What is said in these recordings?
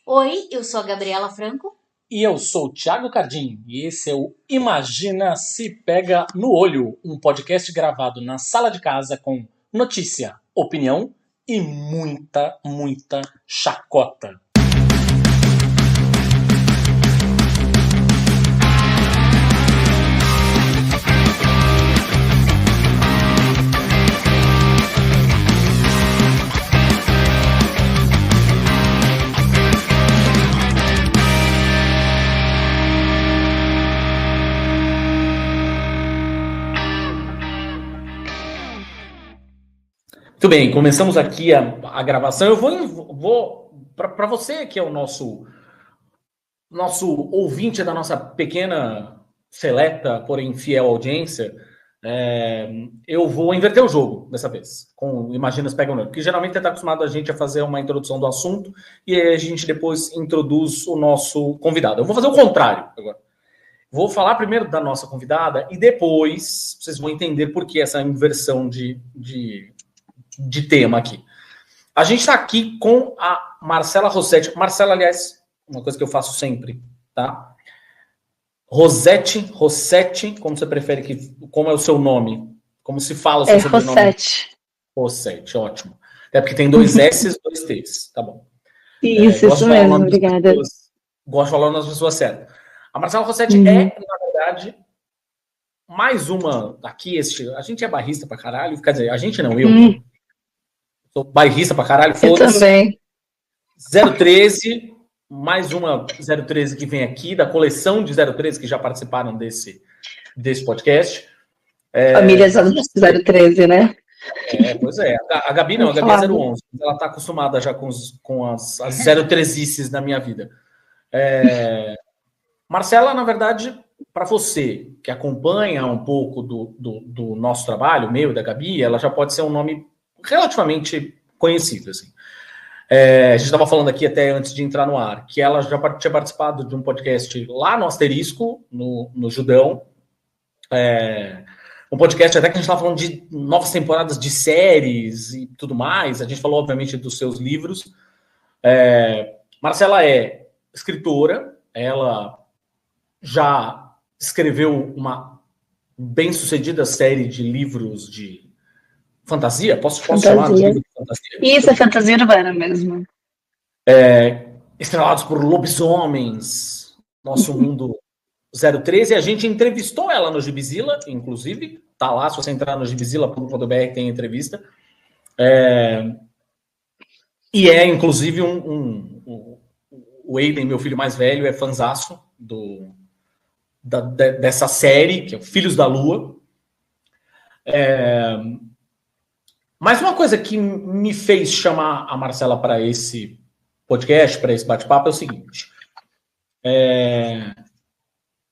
Oi, eu sou a Gabriela Franco. E eu sou o Thiago Cardim, e esse é o Imagina Se Pega no Olho, um podcast gravado na sala de casa com notícia, opinião e muita chacota. Muito bem, começamos aqui a gravação. Eu vou para você que é o nosso ouvinte da nossa pequena, seleta, porém fiel audiência, eu vou inverter o jogo dessa vez, com Imagina Se Pega no Olho, porque geralmente está acostumado a gente a fazer uma introdução do assunto e aí a gente depois introduz o nosso convidado. Eu vou fazer o contrário agora. Vou falar primeiro da nossa convidada e depois vocês vão entender por que essa inversão de tema aqui. A gente está aqui com a Marcela Rossetti. Marcela, aliás, uma coisa que eu faço sempre, tá? Rossetti, como você prefere, como é o seu nome? Como se fala o seu sobrenome? Rossetti, ótimo. É porque tem 2 S's e 2 T's, tá bom. Isso mesmo, obrigada. Gosto de falar o nome das pessoas certas. A Marcela Rossetti é, na verdade, mais uma aqui, a gente é barrista pra caralho, quer dizer, a gente não, eu sou bairrista pra caralho, foda-se. Eu também. 013, mais uma 013 que vem aqui, da coleção de 013 que já participaram desse podcast. Família 013, né? Pois é. A Gabi não, a Gabi é 011. Ela tá acostumada já com as 013ices da minha vida. Marcela, na verdade, para você que acompanha um pouco do nosso trabalho, meu e da Gabi, ela já pode ser um nome relativamente conhecido, assim. A gente estava falando aqui até antes de entrar no ar, que ela já tinha participado de um podcast lá no Asterisco, no Judão. Um podcast até que a gente estava falando de novas temporadas de séries e tudo mais. A gente falou, obviamente, dos seus livros. Marcela é escritora, ela já escreveu uma bem-sucedida série de livros de fantasia? Posso chamar de livro de fantasia? Isso, é fantasia urbana mesmo. Estrelados por lobisomens, Nosso Mundo 013. A gente entrevistou ela no Gibizilla, inclusive. Tá lá, se você entrar no gibizilla.com.br tem entrevista. E inclusive, o Aiden, meu filho mais velho, é fanzaço dessa série, que é Filhos da Lua. Mas uma coisa que me fez chamar a Marcela para esse podcast, para esse bate-papo, é o seguinte.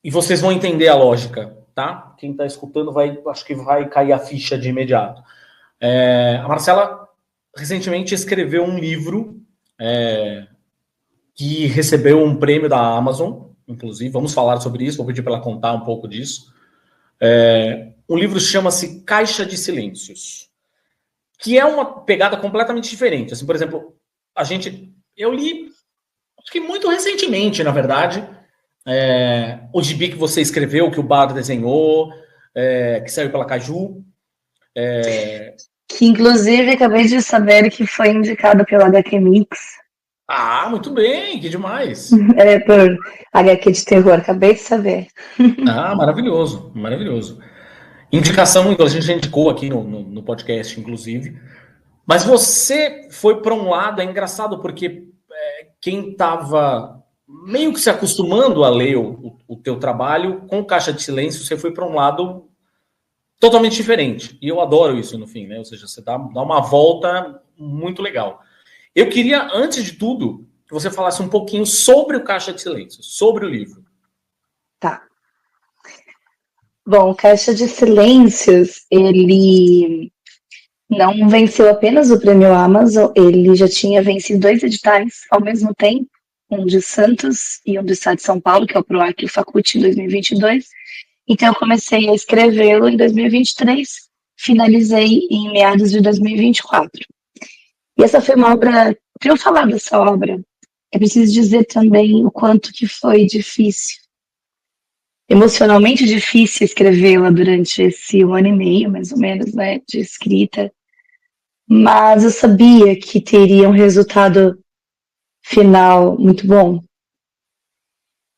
E vocês vão entender a lógica, tá? Quem está escutando acho que vai cair a ficha de imediato. A Marcela recentemente escreveu um livro que recebeu um prêmio da Amazon, inclusive. Vamos falar sobre isso, vou pedir para ela contar um pouco disso. O livro chama-se Caixa de Silêncios, que é uma pegada completamente diferente. Assim, por exemplo, eu li, acho que muito recentemente, na verdade, o gibi que você escreveu, que o Bar desenhou, que saiu pela Caju. Que, inclusive, acabei de saber que foi indicado pela HQ Mix. Ah, muito bem, que demais. Por HQ de terror, acabei de saber. Ah, maravilhoso, maravilhoso. Indicação, a gente já indicou aqui no podcast, inclusive. Mas você foi para um lado, é engraçado, porque quem estava meio que se acostumando a ler o teu trabalho, com Caixa de Silêncio, você foi para um lado totalmente diferente. E eu adoro isso, no fim, né? Ou seja, você dá uma volta muito legal. Eu queria, antes de tudo, que você falasse um pouquinho sobre o Caixa de Silêncio, sobre o livro. Tá. Bom, Caixa de Silêncios, ele não venceu apenas o prêmio Amazon, ele já tinha vencido 2 editais ao mesmo tempo, um de Santos e um do Estado de São Paulo, que é o PROAC e o Facult, em 2022. Então, eu comecei a escrevê-lo em 2023, finalizei em meados de 2024. E essa foi uma obra, para eu falar dessa obra, é preciso dizer também o quanto que foi difícil, emocionalmente difícil escrevê-la durante esse 1 ano e meio, mais ou menos, né, de escrita. Mas eu sabia que teria um resultado final muito bom.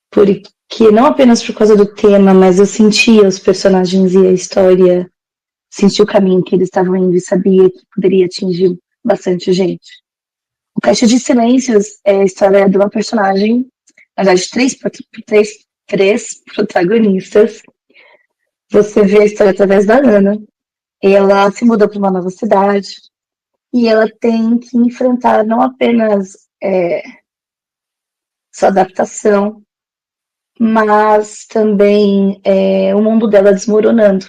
Porque não apenas por causa do tema, mas eu sentia os personagens e a história, sentia o caminho que eles estavam indo e sabia que poderia atingir bastante gente. O Caixa de Silêncios é a história de uma personagem, na verdade, três protagonistas. Você vê a história através da Ana. Ela se mudou para uma nova cidade e ela tem que enfrentar não apenas sua adaptação, mas também o mundo dela desmoronando.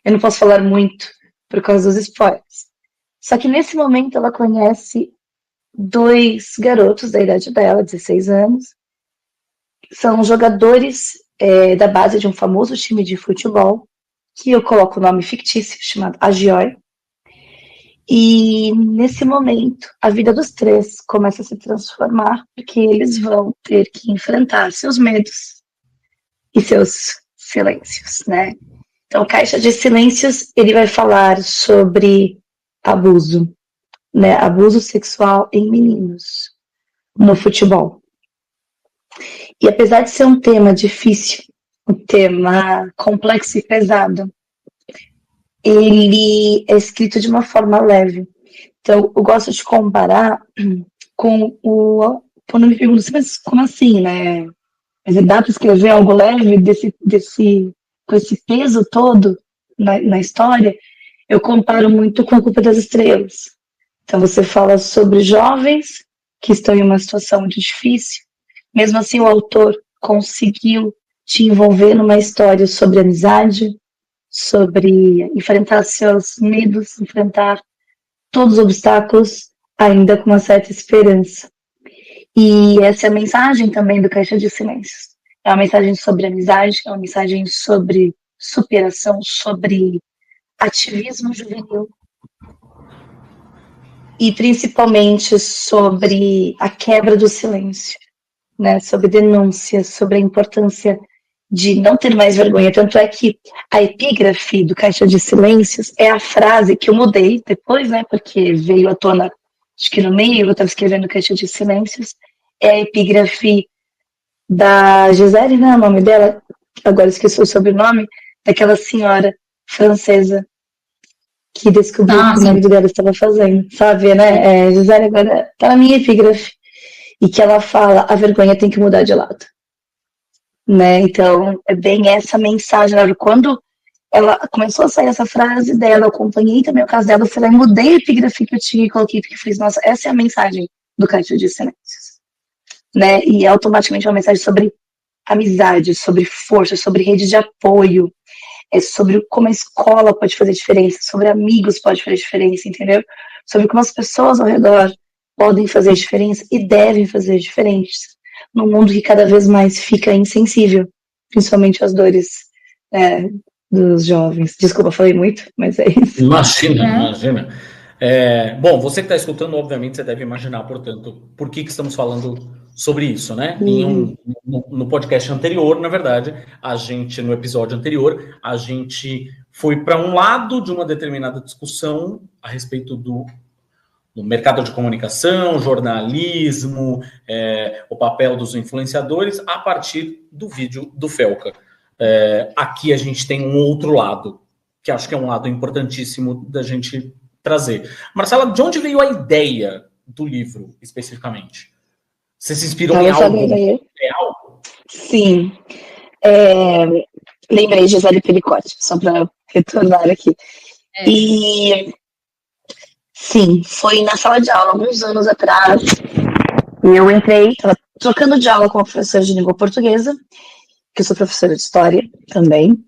Eu não posso falar muito por causa dos spoilers. Só que nesse momento ela conhece 2 garotos da idade dela, 16 anos. São jogadores da base de um famoso time de futebol, que eu coloco o nome fictício, chamado Agioi. E nesse momento, a vida dos 3 começa a se transformar, porque eles vão ter que enfrentar seus medos e seus silêncios, né? Então, Caixa de Silêncios, ele vai falar sobre abuso, né? Abuso sexual em meninos no futebol. E apesar de ser um tema difícil, um tema complexo e pesado, ele é escrito de uma forma leve. Então, eu gosto de comparar com o... Quando me perguntam, mas como assim, né? Mas dá para escrever algo leve com esse peso todo na história? Eu comparo muito com A Culpa das Estrelas. Então, você fala sobre jovens que estão em uma situação muito difícil. Mesmo assim, o autor conseguiu te envolver numa história sobre amizade, sobre enfrentar seus medos, enfrentar todos os obstáculos, ainda com uma certa esperança. E essa é a mensagem também do Caixa de Silêncios. É uma mensagem sobre amizade, é uma mensagem sobre superação, sobre ativismo juvenil. E principalmente sobre a quebra do silêncio, né? Sobre denúncia, sobre a importância de não ter mais vergonha. Tanto é que a epígrafe do Caixa de Silêncios é a frase que eu mudei depois, né? Porque veio à tona, acho que no meio, eu estava escrevendo Caixa de Silêncios. É a epígrafe da Gisele, não é o nome dela? Agora esqueci o sobrenome, daquela senhora francesa que descobriu que o marido dela estava fazendo, sabe, né? Gisele agora tá na minha epígrafe. E que ela fala, a vergonha tem que mudar de lado. Né? Então, é bem essa mensagem. Né? Quando ela começou a sair essa frase dela, eu acompanhei também o caso dela, eu falei, mudei a epígrafe que eu tinha e coloquei, porque eu falei, nossa, essa é a mensagem do Caixa de Silêncios. Né? E automaticamente é uma mensagem sobre amizade, sobre força, sobre rede de apoio, sobre como a escola pode fazer diferença, sobre amigos pode fazer diferença, entendeu? Sobre como as pessoas ao redor podem fazer diferença e devem fazer diferença num mundo que cada vez mais fica insensível, principalmente às dores dos jovens. Desculpa, falei muito, mas é isso. Imagina. Bom, você que está escutando, obviamente, você deve imaginar, portanto, por que estamos falando sobre isso, né? No podcast anterior, na verdade, no episódio anterior, a gente foi para um lado de uma determinada discussão a respeito do mercado de comunicação, jornalismo, o papel dos influenciadores, a partir do vídeo do Felca. Aqui a gente tem um outro lado, que acho que é um lado importantíssimo da gente trazer. Marcela, de onde veio a ideia do livro, especificamente? Você se inspirou em algo real? Sim. Lembrei de Gisele Pericotti, só para retornar aqui. E... Sim, foi na sala de aula, alguns anos atrás. Eu entrei, estava trocando de aula com uma professora de língua portuguesa, que eu sou professora de história também.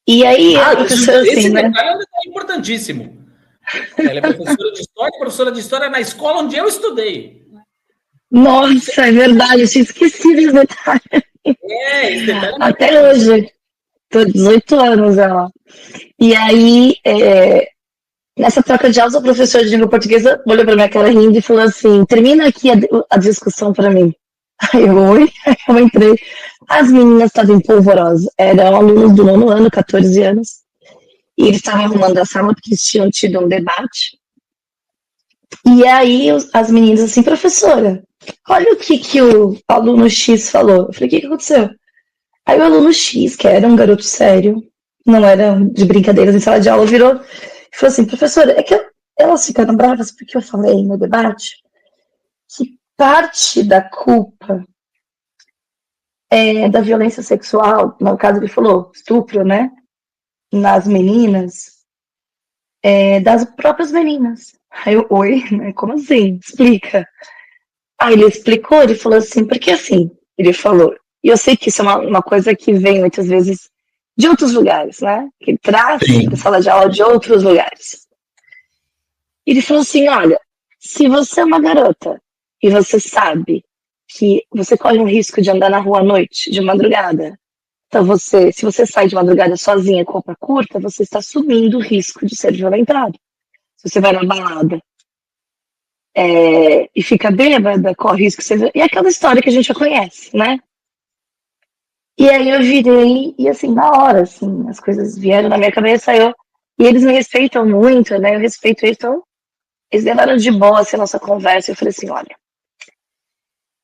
E aí, a professora assim, né? É importantíssimo. Ela é professora de história na escola onde eu estudei. Nossa, é verdade, eu tinha esquecido esse detalhe. Esse detalhe até hoje. Tô 18 anos ela. E aí, Nessa troca de aulas, o professor de língua portuguesa olhou pra minha cara rindo e falou assim: termina aqui a discussão pra mim. Aí eu entrei. As meninas estavam polvorosas, eram alunos do 9º ano, 14 anos, e eles estavam arrumando a sala porque eles tinham tido um debate. E aí as meninas assim, professora, olha o que o aluno X falou. Eu falei, o que aconteceu? Aí o aluno X, que era um garoto sério, não era de brincadeiras em sala de aula, virou e falou assim, professora, é que elas ficaram bravas porque eu falei no debate que parte da culpa da violência sexual, no caso ele falou estupro, né, nas meninas, das próprias meninas. Aí eu, oi, né, como assim? Explica. Aí ele explicou, ele falou assim, porque assim, ele falou, e eu sei que isso é uma coisa que vem muitas vezes de outros lugares, né, que traz da sala de aula de outros lugares. Ele falou assim, olha, se você é uma garota e você sabe que você corre um risco de andar na rua à noite, de madrugada, então se você sai de madrugada sozinha com roupa curta, você está assumindo o risco de ser violentado. Se você vai na balada e fica bêbada, corre risco de ser... E aquela história que a gente já conhece, né? E aí eu virei, e assim, na hora, assim, as coisas vieram na minha cabeça, e eles me respeitam muito, né? Eu respeito eles, então eles levaram de boa assim, a nossa conversa. Eu falei assim, olha,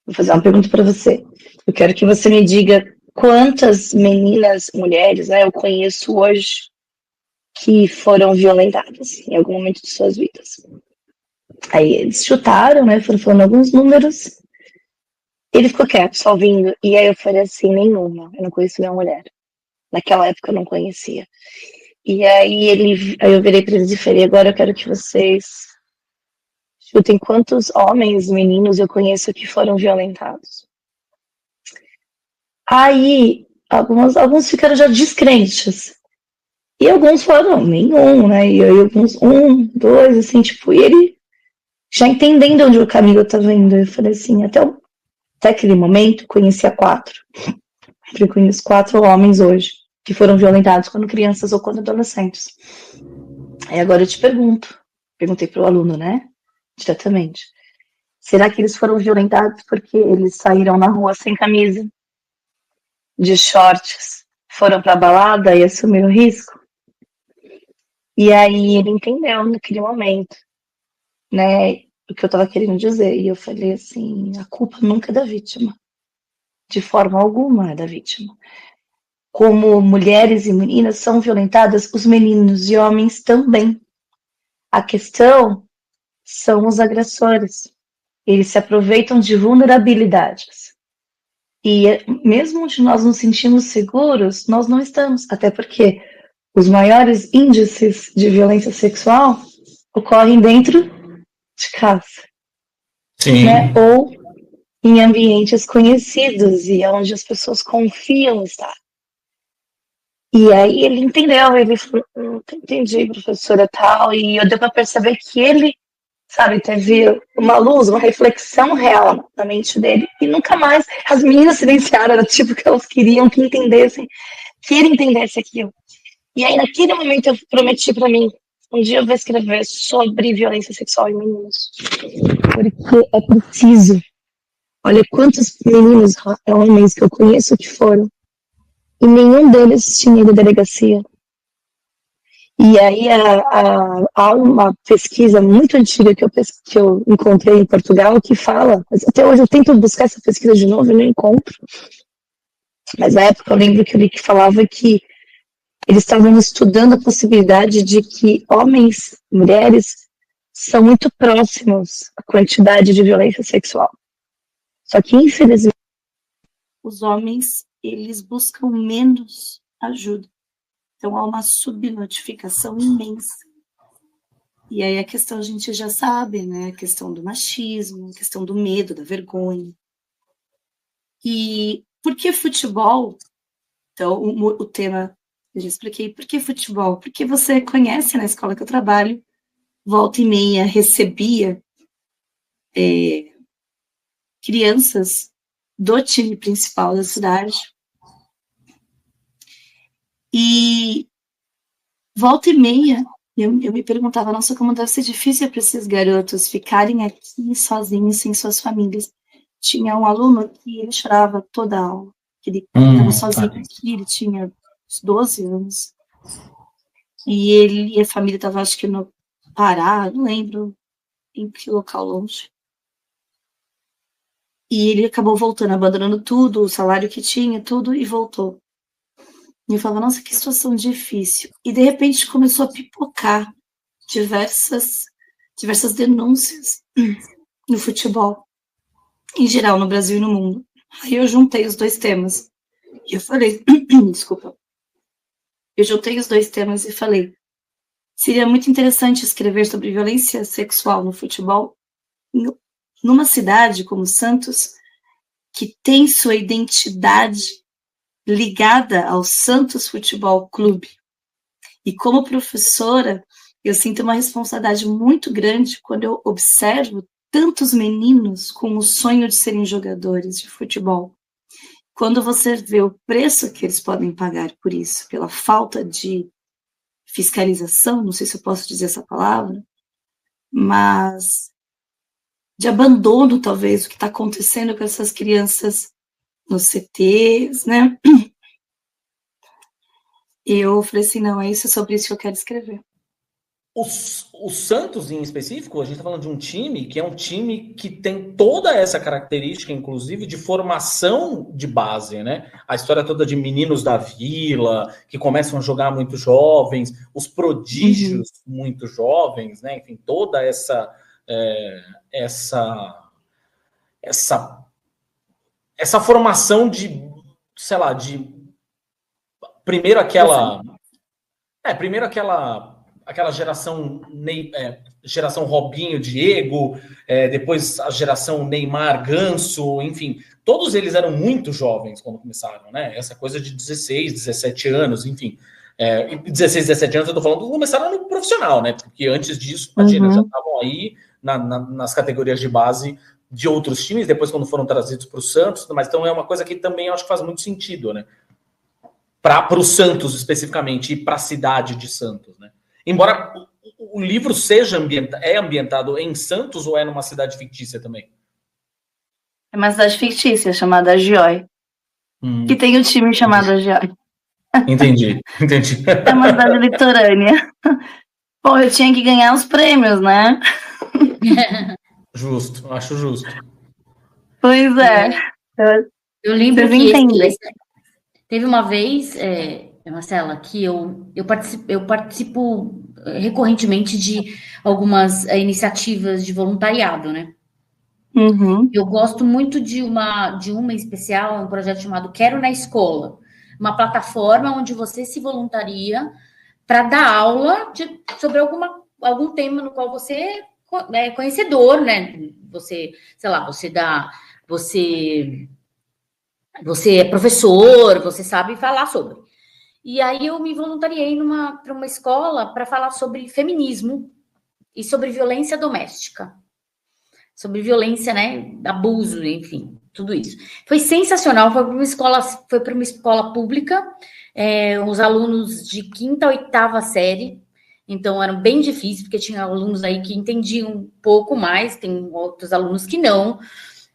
vou fazer uma pergunta para você. Eu quero que você me diga quantas meninas, mulheres, né, eu conheço hoje que foram violentadas em algum momento de suas vidas. Aí eles chutaram, né, foram falando alguns números. Ele ficou quieto, só ouvindo. E aí eu falei assim, nenhuma. Eu não conheço nenhuma mulher. Naquela época eu não conhecia. E aí eu virei para eles e falei, agora eu quero que vocês chutem quantos homens, meninos eu conheço que foram violentados. Aí alguns ficaram já descrentes. E alguns foram, nenhum, né? E aí alguns, 1, 2, assim, tipo, e ele já entendendo onde o caminho estava indo. Eu falei assim, até aquele momento, conhecia 4. Eu conheço 4 homens hoje que foram violentados quando crianças ou quando adolescentes. Aí agora eu te perguntei para o aluno, né? Diretamente. Será que eles foram violentados porque eles saíram na rua sem camisa, de shorts, foram para a balada e assumiram o risco? E aí ele entendeu naquele momento, né, o que eu estava querendo dizer. E eu falei assim, a culpa nunca é da vítima. De forma alguma é da vítima. Como mulheres e meninas são violentadas, os meninos e homens também. A questão são os agressores. Eles se aproveitam de vulnerabilidades. E mesmo onde nós nos sentimos seguros, nós não estamos. Até porque os maiores índices de violência sexual ocorrem dentro de casa. Sim. Né? Ou em ambientes conhecidos e onde as pessoas confiam estar. E aí ele entendeu, ele falou, entendi, professora, tal, e eu deu para perceber que ele, sabe, teve uma luz, uma reflexão real na mente dele, e nunca mais as meninas silenciaram, era tipo que elas queriam que entendessem, que ele entendesse aquilo. E aí naquele momento eu prometi para mim, um dia eu vou escrever sobre violência sexual em meninos, porque é preciso. Olha quantos meninos, homens que eu conheço que foram, e nenhum deles tinha ido à delegacia. E aí há uma pesquisa muito antiga que eu encontrei em Portugal que fala, mas até hoje eu tento buscar essa pesquisa de novo e não encontro. Mas na época eu lembro que eu li que falava que eles estavam estudando a possibilidade de que homens, mulheres, são muito próximos à quantidade de violência sexual. Só que, infelizmente, os homens, eles buscam menos ajuda. Então, há uma subnotificação imensa. E aí a questão a gente já sabe, né? A questão do machismo, a questão do medo, da vergonha. E por que futebol? Então, o tema, eu já expliquei, por que futebol? Porque você conhece na escola que eu trabalho, volta e meia recebia crianças do time principal da cidade. E volta e meia, Eu me perguntava, nossa, como deve ser difícil para esses garotos ficarem aqui sozinhos, sem suas famílias. Tinha um aluno que ele chorava toda a aula, que ele estava sozinho aqui, ele tinha uns 12 anos. E ele e a família estava, acho que no Pará, não lembro em que local longe. E ele acabou voltando, abandonando tudo, o salário que tinha, tudo, e voltou. E eu falava, nossa, que situação difícil. E de repente começou a pipocar diversas denúncias no futebol, em geral, no Brasil e no mundo. Aí eu juntei os dois temas. E eu falei, desculpa. Eu juntei os dois temas e falei, seria muito interessante escrever sobre violência sexual no futebol numa cidade como Santos, que tem sua identidade ligada ao Santos Futebol Clube. E como professora, eu sinto uma responsabilidade muito grande quando eu observo tantos meninos com o sonho de serem jogadores de futebol. Quando você vê o preço que eles podem pagar por isso, pela falta de fiscalização, não sei se eu posso dizer essa palavra, mas de abandono, talvez, o que está acontecendo com essas crianças nos CTs, né? Eu falei assim, não, é sobre isso que eu quero escrever. O Santos, em específico, a gente está falando de um time que é um time que tem toda essa característica, inclusive, de formação de base, né? A história toda de meninos da vila, que começam a jogar muito jovens, os prodígios muito jovens, né? Enfim, toda essa formação de, sei lá, de primeiro aquela geração Robinho, Diego, depois a geração Neymar, Ganso, enfim, todos eles eram muito jovens quando começaram, né? Essa coisa de 16, 17 anos, enfim. 16, 17 anos, eu tô falando que começaram no profissional, né? Porque antes disso, imagina, já estavam aí nas categorias de base de outros times, depois quando foram trazidos para o Santos, mas então é uma coisa que também eu acho que faz muito sentido, né? Para o Santos especificamente e para a cidade de Santos, né? Embora o livro seja ambientado em Santos ou é numa cidade fictícia também? É uma cidade fictícia chamada Agioi, que tem um time chamado Agioi. Entendi. É uma cidade litorânea. Pô, eu tinha que ganhar os prêmios, né? Justo, acho justo. Pois é. Eu lembro que teve uma vez, Marcela, que eu participo recorrentemente de algumas iniciativas de voluntariado, né? Eu gosto muito de uma em especial, um projeto chamado Quero na Escola, uma plataforma onde você se voluntaria para dar aula sobre algum tema no qual você é conhecedor, né? Você, sei lá, você é professor, você sabe falar sobre. E aí eu me voluntariei para uma escola para falar sobre feminismo e sobre violência doméstica. Sobre violência, né? Abuso, enfim, tudo isso. Foi sensacional, foi para uma escola pública, os alunos de 5ª a 8ª série, então eram bem difíceis, porque tinha alunos aí que entendiam um pouco mais, tem outros alunos que não.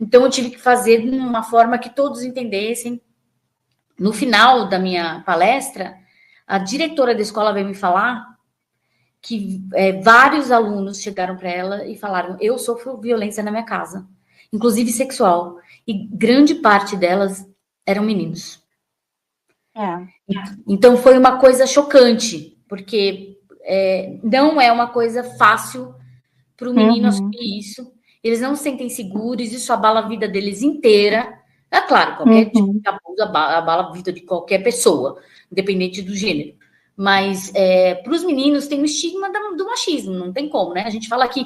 Então, eu tive que fazer de uma forma que todos entendessem. No final da minha palestra, a diretora da escola veio me falar que vários alunos chegaram para ela e falaram, eu sofro violência na minha casa, inclusive sexual. E grande parte delas eram meninos. Então, foi uma coisa chocante, porque não é uma coisa fácil para o menino assumir isso. Eles não se sentem seguros, isso abala a vida deles inteira. É claro, qualquer tipo de abuso abala a vida de qualquer pessoa, independente do gênero. Mas para os meninos tem o estigma do machismo, não tem como, né? A gente fala que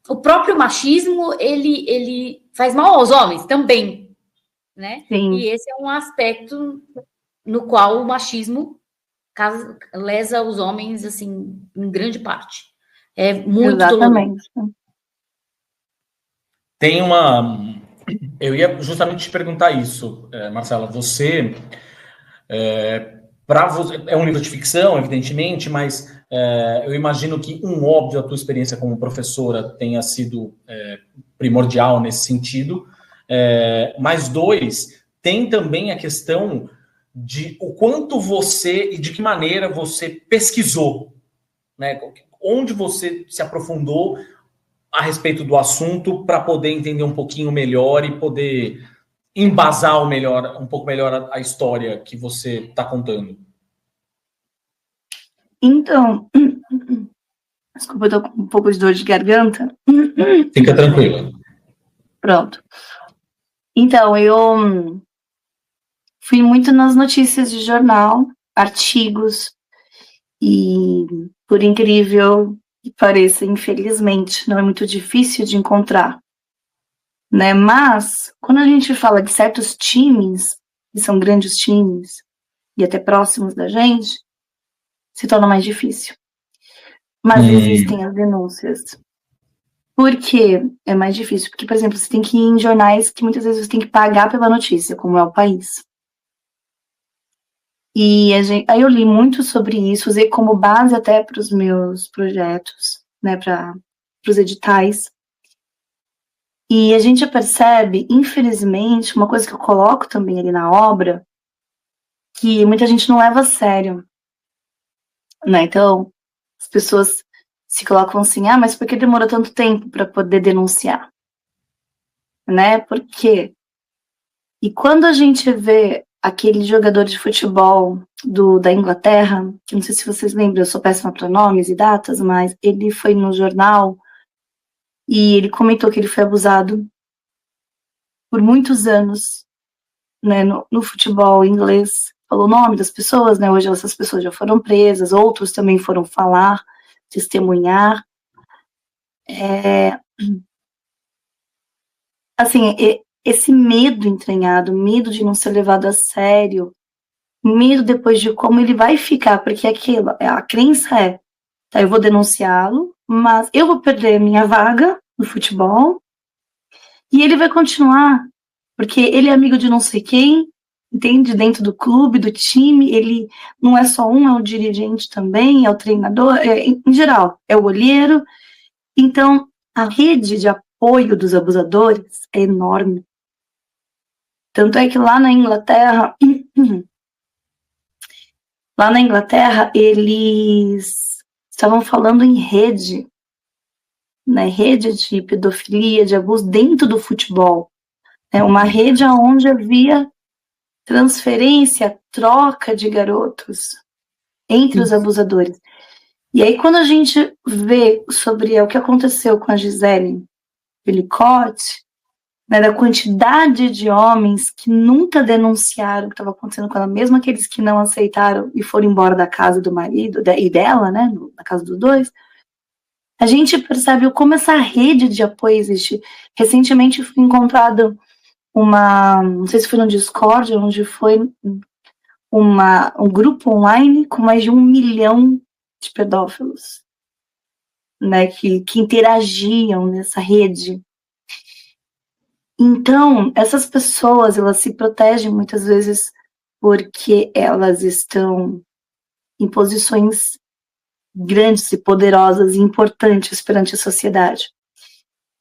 o próprio machismo, ele faz mal aos homens também, né? Sim. E esse é um aspecto no qual o machismo lesa os homens, assim, em grande parte. É muito Exatamente. doloroso. Tem uma... Eu ia justamente te perguntar isso, Marcela. Você... É um livro de ficção, evidentemente, mas Eu imagino que, óbvio, a tua experiência como professora tenha sido primordial nesse sentido, mas 2, tem também a questão de o quanto você e de que maneira você pesquisou, né? Onde você se aprofundou a respeito do assunto para poder entender um pouquinho melhor e poder embasar um pouco melhor a história que você está contando. Então, desculpa, eu tô com um pouco de dor de garganta. Fica tranquila. Pronto. Então, eu fui muito nas notícias de jornal, artigos, e por incrível que pareça, infelizmente, não é muito difícil de encontrar, né? Mas, quando a gente fala de certos times, que são grandes times, e até próximos da gente, se torna mais difícil. Mas existem as denúncias. Por que é mais difícil? Porque, por exemplo, você tem que ir em jornais que muitas vezes você tem que pagar pela notícia, como é o País. E aí eu li muito sobre isso, usei como base até para os meus projetos, né, para os editais. E a gente percebe, infelizmente, uma coisa que eu coloco também ali na obra, que muita gente não leva a sério, né? Então, as pessoas se colocam assim, mas por que demorou tanto tempo para poder denunciar? Né? Por quê? E quando a gente vê aquele jogador de futebol da Inglaterra, que não sei se vocês lembram, eu sou péssima para nomes e datas, mas ele foi no jornal e ele comentou que ele foi abusado por muitos anos, né, no futebol inglês. Falou o nome das pessoas, né? Hoje essas pessoas já foram presas, outros também foram falar, testemunhar. Assim, esse medo entranhado, medo de não ser levado a sério, medo depois de como ele vai ficar, porque a crença tá, eu vou denunciá-lo, mas eu vou perder minha vaga no futebol e ele vai continuar, porque ele é amigo de não sei quem, entende? Dentro do clube, do time, ele não é só é o dirigente também, é o treinador, em geral, é o olheiro. Então, a rede de apoio dos abusadores é enorme. Tanto é que lá na Inglaterra, eles estavam falando em rede, né? Rede de pedofilia, de abuso dentro do futebol. É uma rede onde havia transferência, troca de garotos entre os abusadores. E aí, quando a gente vê sobre o que aconteceu com a Gisele Pelicot, né, da quantidade de homens que nunca denunciaram o que estava acontecendo com ela, mesmo aqueles que não aceitaram e foram embora da casa do marido e dela, né, na casa dos dois, a gente percebe como essa rede de apoio existe. Recentemente foi encontrado não sei se foi no Discord, onde foi um grupo online com mais de 1 milhão de pedófilos, né, que interagiam nessa rede. Então, essas pessoas, elas se protegem muitas vezes porque elas estão em posições grandes e poderosas e importantes perante a sociedade.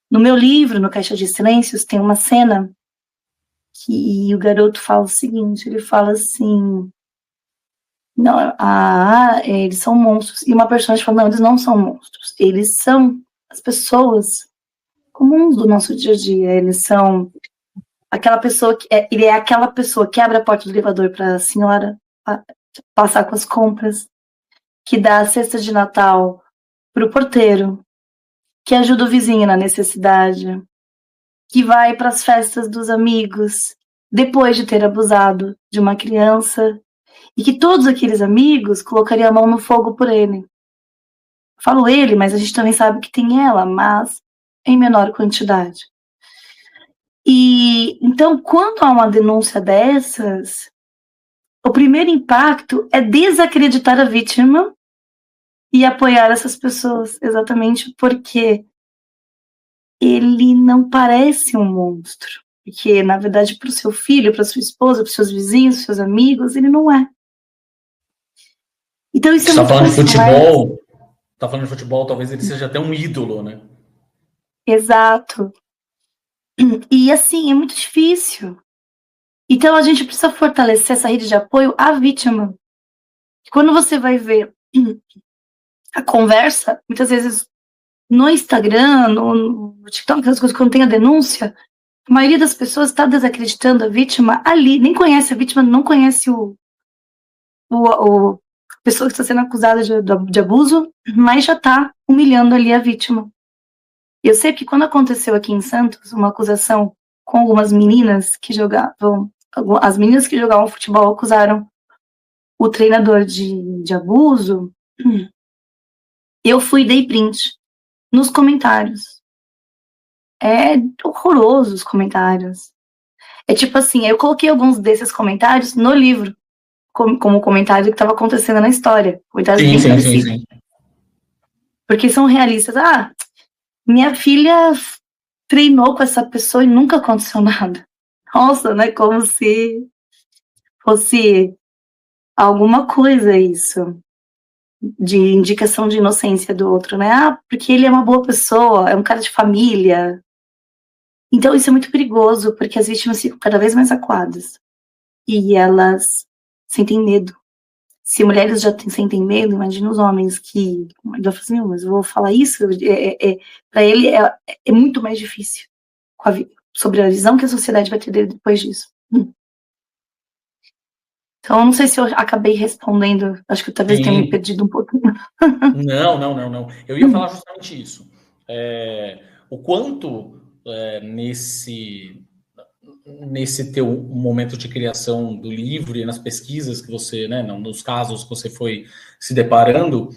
No meu livro, no Caixa de Silêncios, tem uma cena que o garoto fala o seguinte, ele fala assim, não, eles são monstros. E uma personagem fala, não, eles não são monstros. Eles são as pessoas comuns do nosso dia a dia. Eles são aquela pessoa ele é aquela pessoa que abre a porta do elevador para a senhora passar com as compras, que dá a cesta de Natal para o porteiro, que ajuda o vizinho na necessidade, que vai para as festas dos amigos depois de ter abusado de uma criança, e que todos aqueles amigos colocariam a mão no fogo por ele. Falo ele, mas a gente também sabe que tem ela, mas em menor quantidade. E então, quando há uma denúncia dessas, o primeiro impacto é desacreditar a vítima e apoiar essas pessoas, exatamente porque ele não parece um monstro. Porque, na verdade, para o seu filho, para sua esposa, para os seus vizinhos, para os seus amigos, ele não é. Então isso é Você muito falando de futebol, tá falando de futebol, talvez ele seja até um ídolo, né? Exato. E assim, é muito difícil. Então a gente precisa fortalecer essa rede de apoio à vítima. Quando você vai ver a conversa, muitas vezes no Instagram, no TikTok, aquelas coisas, quando tem a denúncia, a maioria das pessoas está desacreditando a vítima ali, nem conhece a vítima, não conhece a pessoa que está sendo acusada de abuso, mas já está humilhando ali a vítima. E eu sei que quando aconteceu aqui em Santos uma acusação com algumas meninas que jogavam, as meninas que jogavam futebol acusaram o treinador de abuso, eu fui e dei print nos comentários. É horroroso os comentários. É tipo assim, eu coloquei alguns desses comentários no livro, como comentário que estava acontecendo na história. Comentários bem parecidos. Sim. Porque são realistas. Ah, minha filha treinou com essa pessoa e nunca aconteceu nada. Nossa, né? Como se fosse alguma coisa isso. De indicação de inocência do outro, né? Ah, porque ele é uma boa pessoa, é um cara de família. Então isso é muito perigoso, porque as vítimas ficam cada vez mais acuadas. E elas sentem medo. Se mulheres já sentem medo, imagina os homens que... Eu falo assim, mas eu vou falar isso? Para ele é muito mais difícil sobre a visão que a sociedade vai ter depois disso. Então, eu não sei se eu acabei respondendo, acho que talvez tenha me perdido um pouquinho. Não. Eu ia falar justamente isso. O quanto nesse teu momento de criação do livro e nas pesquisas que você, né, nos casos que você foi se deparando,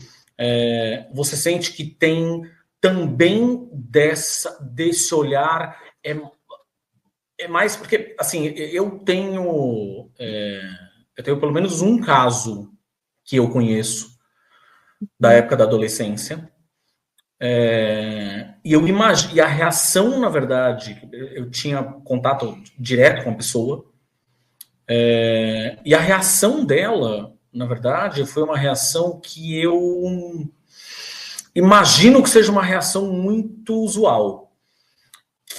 você sente que tem também desse olhar, é mais porque, assim, eu tenho pelo menos um caso que eu conheço da época da adolescência, e eu imagino, e a reação, na verdade, eu tinha contato direto com a pessoa, e a reação dela, na verdade, foi uma reação que eu imagino que seja uma reação muito usual,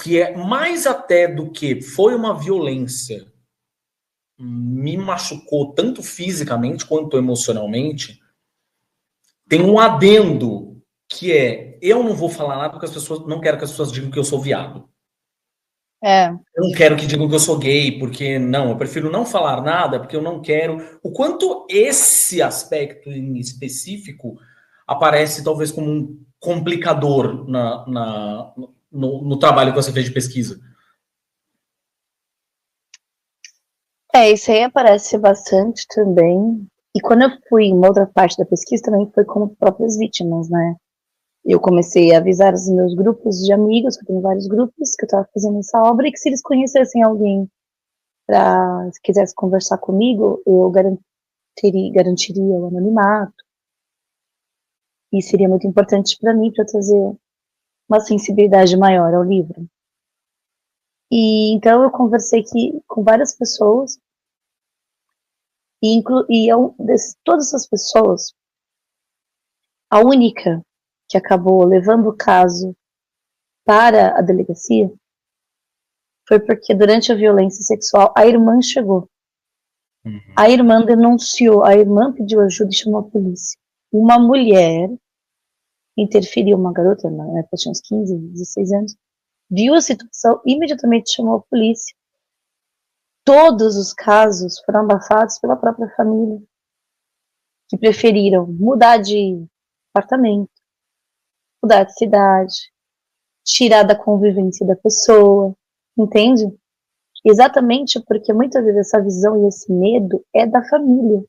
que é mais até do que foi uma violência, me machucou tanto fisicamente quanto emocionalmente, tem um adendo que eu não vou falar nada porque as pessoas não quero que as pessoas digam que eu sou viado. Eu não quero que digam que eu sou gay, porque não, eu prefiro não falar nada, porque eu não quero. O quanto esse aspecto em específico aparece talvez como um complicador no trabalho que você fez de pesquisa. Isso aí aparece bastante também. E quando eu fui em outra parte da pesquisa, também foi com próprias vítimas, né? Eu comecei a avisar os meus grupos de amigos, que eu tenho vários grupos, que eu estava fazendo essa obra, e que se eles conhecessem alguém se quisesse conversar comigo, eu garantiria o anonimato. E seria muito importante para mim, para trazer uma sensibilidade maior ao livro. E então eu conversei com várias pessoas, todas essas pessoas, a única que acabou levando o caso para a delegacia foi porque durante a violência sexual a irmã chegou. A irmã denunciou, a irmã pediu ajuda e chamou a polícia. Uma mulher interferiu, uma garota, na época tinha uns 15, 16 anos, viu a situação, imediatamente chamou a polícia. Todos os casos foram abafados pela própria família, que preferiram mudar de apartamento, mudar de cidade, tirar da convivência da pessoa, entende? Exatamente porque muitas vezes essa visão e esse medo é da família.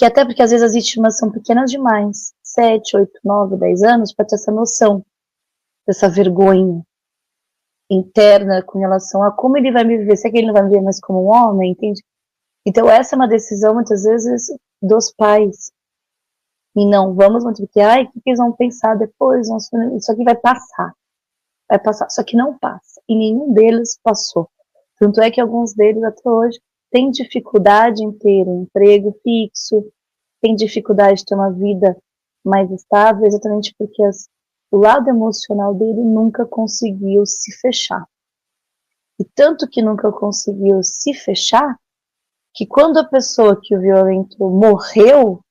Até porque às vezes as vítimas são pequenas demais, 7, 8, 9, 10 anos, para ter essa noção dessa vergonha interna com relação a como ele vai me viver, se é que ele não vai me ver mais como um homem, entende? Então essa é uma decisão muitas vezes dos pais. E não vamos muito porque, o que eles vão pensar depois? Isso aqui vai passar. Só que não passa. E nenhum deles passou. Tanto é que alguns deles até hoje têm dificuldade em ter um emprego fixo, tem dificuldade de ter uma vida mais estável, exatamente porque o lado emocional dele nunca conseguiu se fechar. E tanto que nunca conseguiu se fechar, que quando a pessoa que o violentou morreu,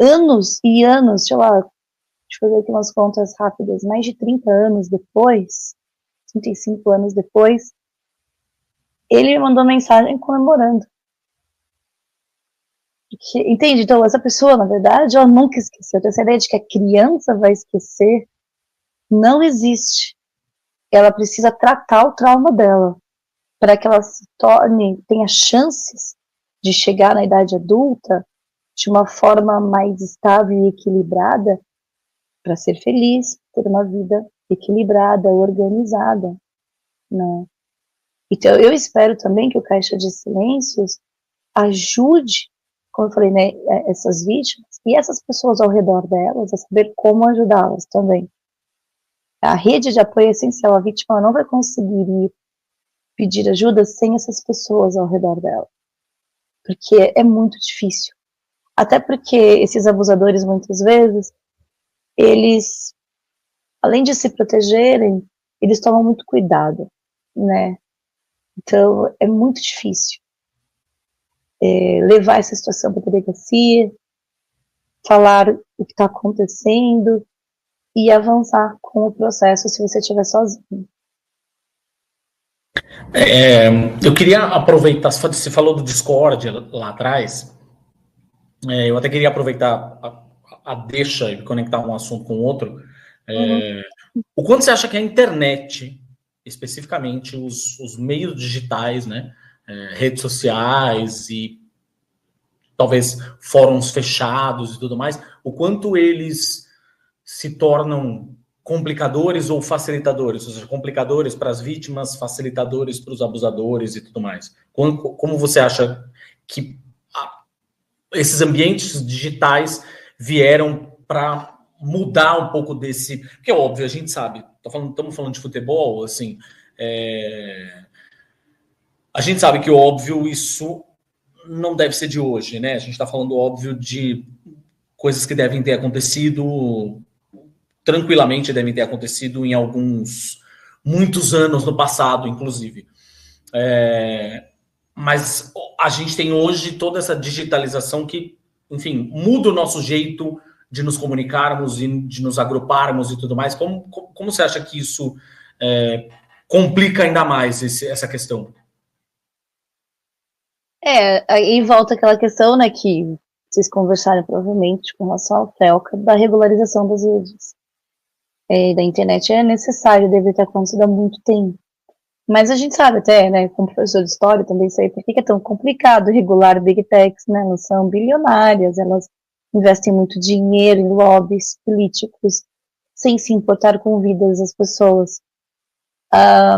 anos e anos, sei lá, deixa eu fazer aqui umas contas rápidas, mais de 30 anos depois, 35 anos depois, ele me mandou mensagem comemorando. Entende? Então, essa pessoa, na verdade, ela nunca esqueceu. Então, essa ideia de que a criança vai esquecer não existe. Ela precisa tratar o trauma dela para que ela se torne, tenha chances de chegar na idade adulta de uma forma mais estável e equilibrada para ser feliz, ter uma vida equilibrada, organizada, né? Então, eu espero também que o Caixa de Silêncios ajude, como eu falei, né, essas vítimas e essas pessoas ao redor delas a saber como ajudá-las também. A rede de apoio é essencial. A vítima não vai conseguir pedir ajuda sem essas pessoas ao redor dela, porque é muito difícil. Até porque esses abusadores, muitas vezes, eles, além de se protegerem, eles tomam muito cuidado, né? Então, é muito difícil levar essa situação para a delegacia, falar o que está acontecendo e avançar com o processo se você estiver sozinho. Eu queria aproveitar, você falou do Discord lá atrás, eu até queria aproveitar a deixa e conectar um assunto com o outro. O quanto você acha que a internet, especificamente os meios digitais, né, redes sociais e talvez fóruns fechados e tudo mais, o quanto eles se tornam complicadores ou facilitadores, ou seja, complicadores para as vítimas, facilitadores para os abusadores e tudo mais. Como você acha que esses ambientes digitais vieram para mudar um pouco desse... Porque é óbvio, a gente sabe, estamos falando de futebol, assim, a gente sabe que, óbvio, isso não deve ser de hoje, né? A gente está falando, óbvio, de coisas que devem ter acontecido, tranquilamente devem ter acontecido em muitos anos no passado, inclusive. Mas a gente tem hoje toda essa digitalização que, enfim, muda o nosso jeito de nos comunicarmos e de nos agruparmos e tudo mais. Como você acha que isso complica ainda mais essa questão? Aí volta aquela questão, né, que vocês conversaram provavelmente com relação ao FELCA, da regularização das redes da internet. É necessário, deve ter acontecido há muito tempo. Mas a gente sabe até, né, como professor de história também sei por que é tão complicado regular Big Techs, né, elas são bilionárias, elas investem muito dinheiro em lobbies políticos, sem se importar com vidas das pessoas,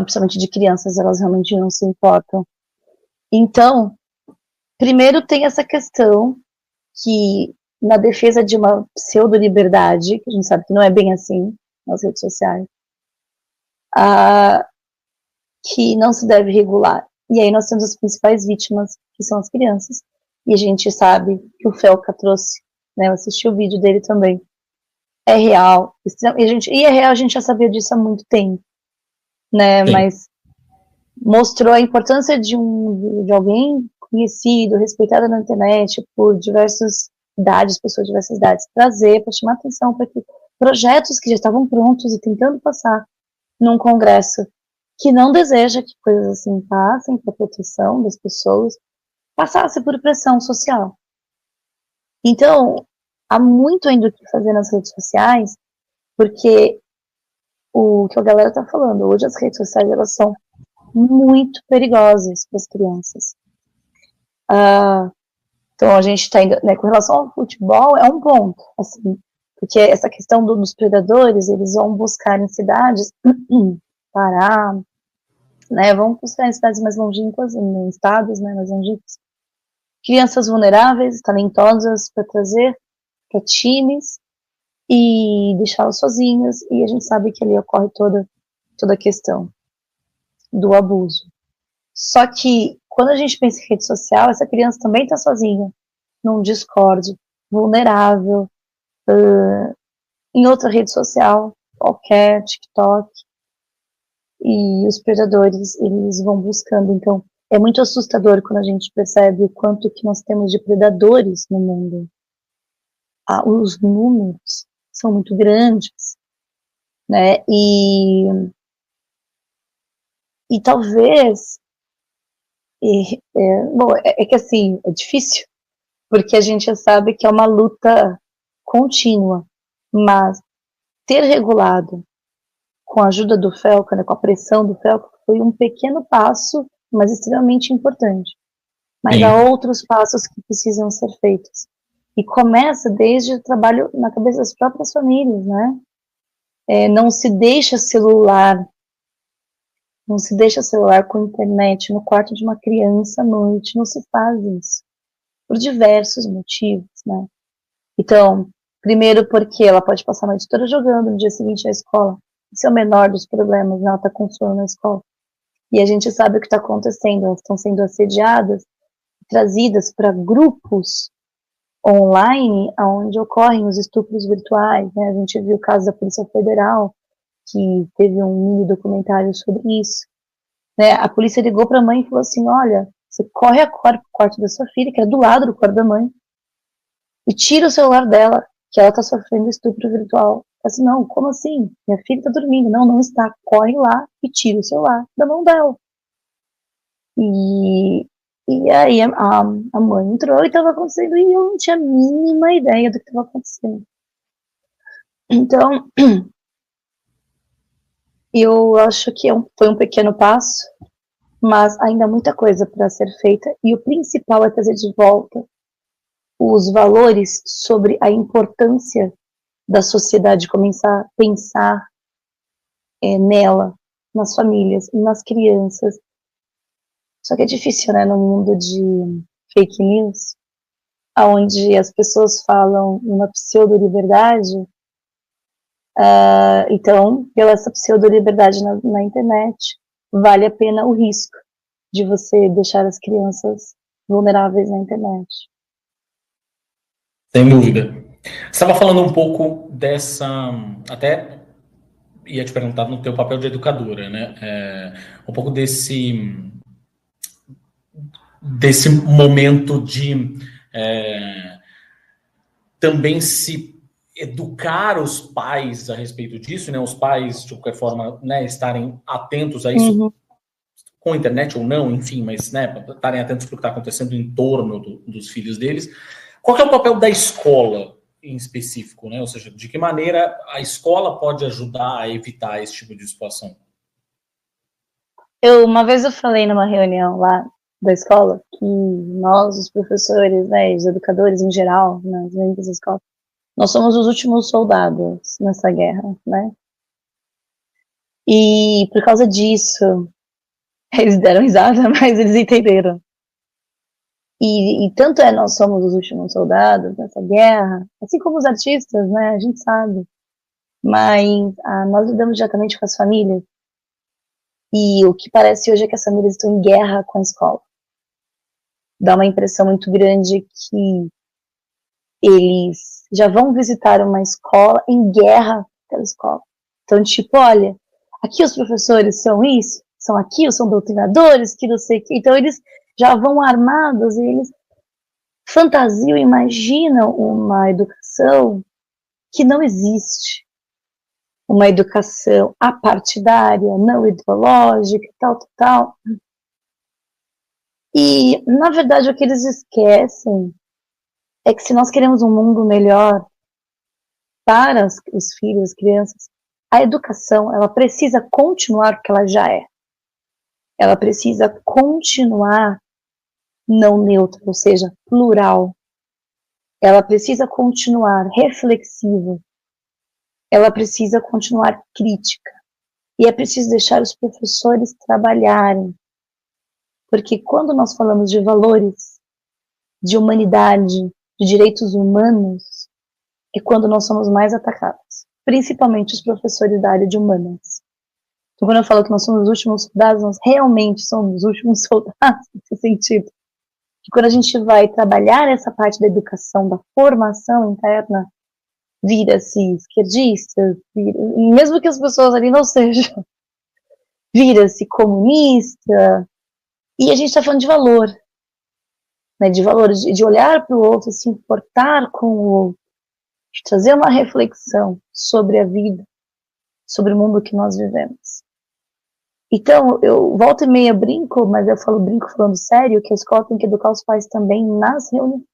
principalmente de crianças, elas realmente não se importam. Então, primeiro tem essa questão que, na defesa de uma pseudo-liberdade, que a gente sabe que não é bem assim nas redes sociais, que não se deve regular. E aí nós temos as principais vítimas, que são as crianças, e a gente sabe que o Felca trouxe, né, eu assisti o vídeo dele também, é real, e é real, a gente já sabia disso há muito tempo, né, sim, mas mostrou a importância de alguém conhecido, respeitado na internet por diversas idades, pessoas de diversas idades, trazer, para chamar atenção para que projetos que já estavam prontos e tentando passar num congresso que não deseja que coisas assim passem para a proteção das pessoas, passasse por pressão social. Então, há muito ainda o que fazer nas redes sociais, porque o que a galera está falando, hoje as redes sociais, elas são muito perigosas para as crianças. Então, a gente está indo, né, com relação ao futebol, é um ponto, assim, porque essa questão dos predadores, eles vão buscar em cidades, Pará, né, vão buscar em cidades mais longínquas, em estados, né, mais longínquos, crianças vulneráveis, talentosas, para trazer para times e deixá-las sozinhas, e a gente sabe que ali ocorre toda a questão do abuso. Só que, quando a gente pensa em rede social, essa criança também está sozinha, num Discord, vulnerável, em outra rede social, qualquer, TikTok, e os predadores, eles vão buscando. Então, é muito assustador quando a gente percebe o quanto que nós temos de predadores no mundo. Os números são muito grandes, né? E talvez, bom, que assim, é difícil, porque a gente já sabe que é uma luta contínua, mas ter regulado com a ajuda do Felca, né, com a pressão do Felca, foi um pequeno passo, mas extremamente importante. Mas há outros passos que precisam ser feitos. E começa desde o trabalho na cabeça das próprias famílias, né? Não se deixa celular com internet no quarto de uma criança à noite, não se faz isso. Por diversos motivos, né? Então, primeiro porque ela pode passar a noite toda jogando, no dia seguinte na escola. Esse é o menor dos problemas, né? Ela está com sono na escola. E a gente sabe o que está acontecendo, elas estão sendo assediadas, trazidas para grupos online, onde ocorrem os estupros virtuais, né? A gente viu o caso da Polícia Federal, que teve um mini documentário sobre isso, né? A polícia ligou para a mãe e falou assim, olha, você corre agora para o quarto da sua filha, que é do lado do quarto da mãe, e tira o celular dela, que ela está sofrendo estupro virtual. Assim, não, como assim? Minha filha está dormindo. Não, não está. Corre lá e tira o celular da mão dela. E aí a mãe entrou e estava acontecendo, e eu não tinha a mínima ideia do que estava acontecendo. Então, eu acho que foi um pequeno passo, mas ainda há muita coisa para ser feita, e o principal é trazer de volta os valores sobre a importância da sociedade começar a pensar nela, nas famílias, nas crianças. Só que é difícil, né, no mundo de fake news, onde as pessoas falam uma pseudo-liberdade. Então, pela essa pseudo-liberdade na internet, vale a pena o risco de você deixar as crianças vulneráveis na internet. Sem dúvida. Você estava falando um pouco dessa, até ia te perguntar no teu papel de educadora, né? Um pouco desse momento de também se educar os pais a respeito disso, né? Os pais, de qualquer forma, né, estarem atentos a isso, com a internet ou não, enfim, mas, né, estarem atentos para o que está acontecendo em torno dos filhos deles. Qual que é o papel da escola em específico, né? Ou seja, de que maneira a escola pode ajudar a evitar esse tipo de situação? Uma vez eu falei numa reunião lá da escola que nós, os professores, né, os educadores em geral, nas membros da escola, nós somos os últimos soldados nessa guerra, né? E por causa disso, eles deram risada, mas eles entenderam. E tanto nós somos os últimos soldados nessa guerra, assim como os artistas, né? A gente sabe. Mas nós lidamos diretamente com as famílias. E o que parece hoje é que as famílias estão em guerra com a escola. Dá uma impressão muito grande que eles já vão visitar uma escola em guerra pela escola. Então, tipo, olha, aqui os professores são isso, são aquilo, são doutrinadores, que não sei o que. Então, eles já vão armados, e eles fantasiam, imaginam uma educação que não existe. Uma educação apartidária, não ideológica, tal. E, na verdade, o que eles esquecem é que se nós queremos um mundo melhor para os filhos, as crianças, a educação, ela precisa continuar o que ela já é. Ela precisa continuar não neutra, ou seja, plural. Ela precisa continuar reflexiva. Ela precisa continuar crítica. E é preciso deixar os professores trabalharem. Porque quando nós falamos de valores, de humanidade, de direitos humanos, é quando nós somos mais atacados. Principalmente os professores da área de humanas. Então, quando eu falo que nós somos os últimos soldados, nós realmente somos os últimos soldados nesse sentido. que quando a gente vai trabalhar essa parte da educação, da formação interna, vira-se esquerdista, mesmo que as pessoas ali não sejam, vira-se comunista, e a gente está falando de valor, né, de valor, de olhar para o outro, se importar com o outro, de trazer uma reflexão sobre a vida, sobre o mundo que nós vivemos. Então, eu volta e meia brinco, mas eu brinco falando sério, que a escola tem que educar os pais também nas reuniões.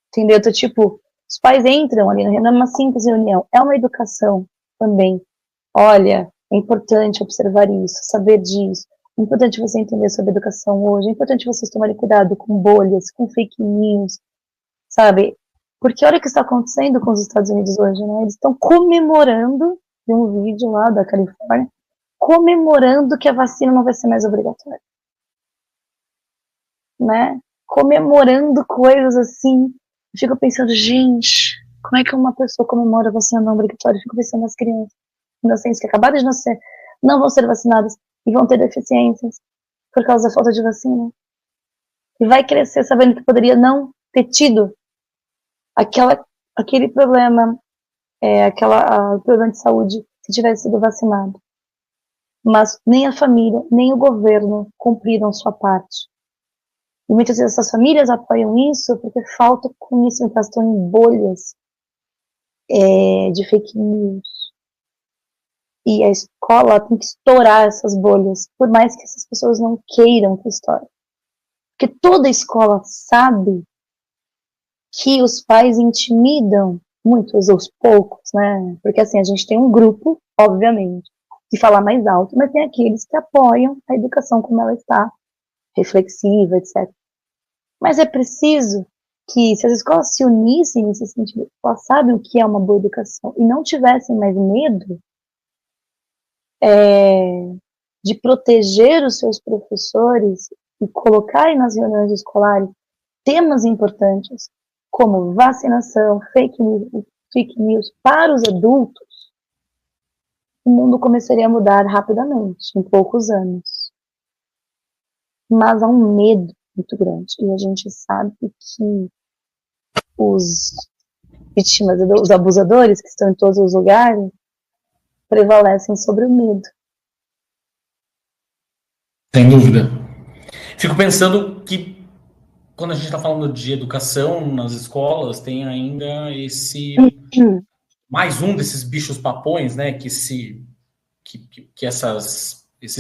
Entendeu? Então, tipo, os pais entram ali na reunião, uma simples reunião, é uma educação também. Olha, é importante observar isso, saber disso. É importante você entender sobre educação hoje. É importante vocês tomarem cuidado com bolhas, com fake news, sabe? Porque olha o que está acontecendo com os Estados Unidos hoje, né? Eles estão comemorando, de um vídeo lá da Califórnia, comemorando que a vacina não vai ser mais obrigatória. Né? Comemorando coisas assim. Eu fico pensando, gente, como é que uma pessoa comemora a vacina não obrigatória? Eu fico pensando nas crianças inocentes que acabaram de nascer, não vão ser vacinadas e vão ter deficiências por causa da falta de vacina. E vai crescer sabendo que poderia não ter tido aquele problema, problema de saúde se tivesse sido vacinado. Mas nem a família, nem o governo cumpriram sua parte. E muitas vezes essas famílias apoiam isso porque falta conhecimento, elas estão em bolhas de fake news. E a escola tem que estourar essas bolhas, por mais que essas pessoas não queiram que estoure. Porque toda escola sabe que os pais intimidam muitos aos poucos, né? Porque assim, a gente tem um grupo, obviamente, que fala mais alto, mas tem aqueles que apoiam a educação como ela está, reflexiva, etc. Mas é preciso que, se as escolas se unissem nesse sentido, elas sabem o que é uma boa educação e não tivessem mais medo de proteger os seus professores e colocarem nas reuniões escolares temas importantes, como vacinação, fake news para os adultos, o mundo começaria a mudar rapidamente, em poucos anos. Mas há um medo muito grande, e a gente sabe que os vítimas, os abusadores que estão em todos os lugares, prevalecem sobre o medo. Sem dúvida. Fico pensando que quando a gente está falando de educação nas escolas, tem ainda mais um desses bichos papões, né, que esses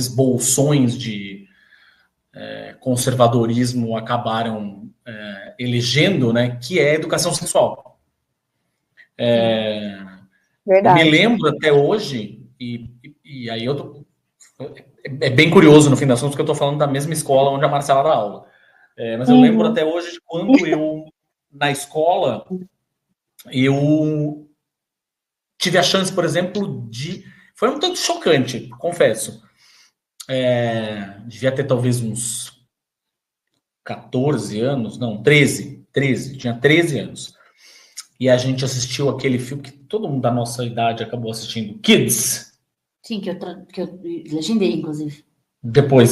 bolsões de conservadorismo acabaram elegendo, né, que é a educação sexual. Verdade. Me lembro até hoje, e aí é bem curioso no fim das contas, que eu estou falando da mesma escola onde a Marcela dá aula. Mas eu lembro até hoje de quando eu, na escola, eu tive a chance, por exemplo, foi um tanto chocante, confesso. Devia ter talvez uns 14 anos, não, 13, tinha 13 anos. E a gente assistiu aquele filme que todo mundo da nossa idade acabou assistindo, Kids. Sim, que eu legendei, inclusive. Depois,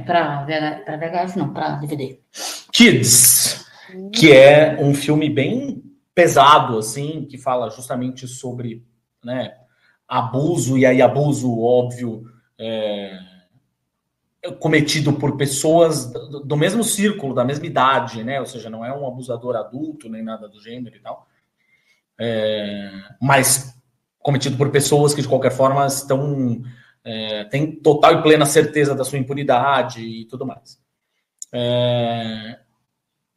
para VHS não, para DVD. Kids, que é um filme bem pesado, assim, que fala justamente sobre, né, abuso, e aí abuso, óbvio, cometido por pessoas do mesmo círculo, da mesma idade, né? Ou seja, não é um abusador adulto, nem nada do gênero e tal. Mas cometido por pessoas que, de qualquer forma, têm total e plena certeza da sua impunidade e tudo mais.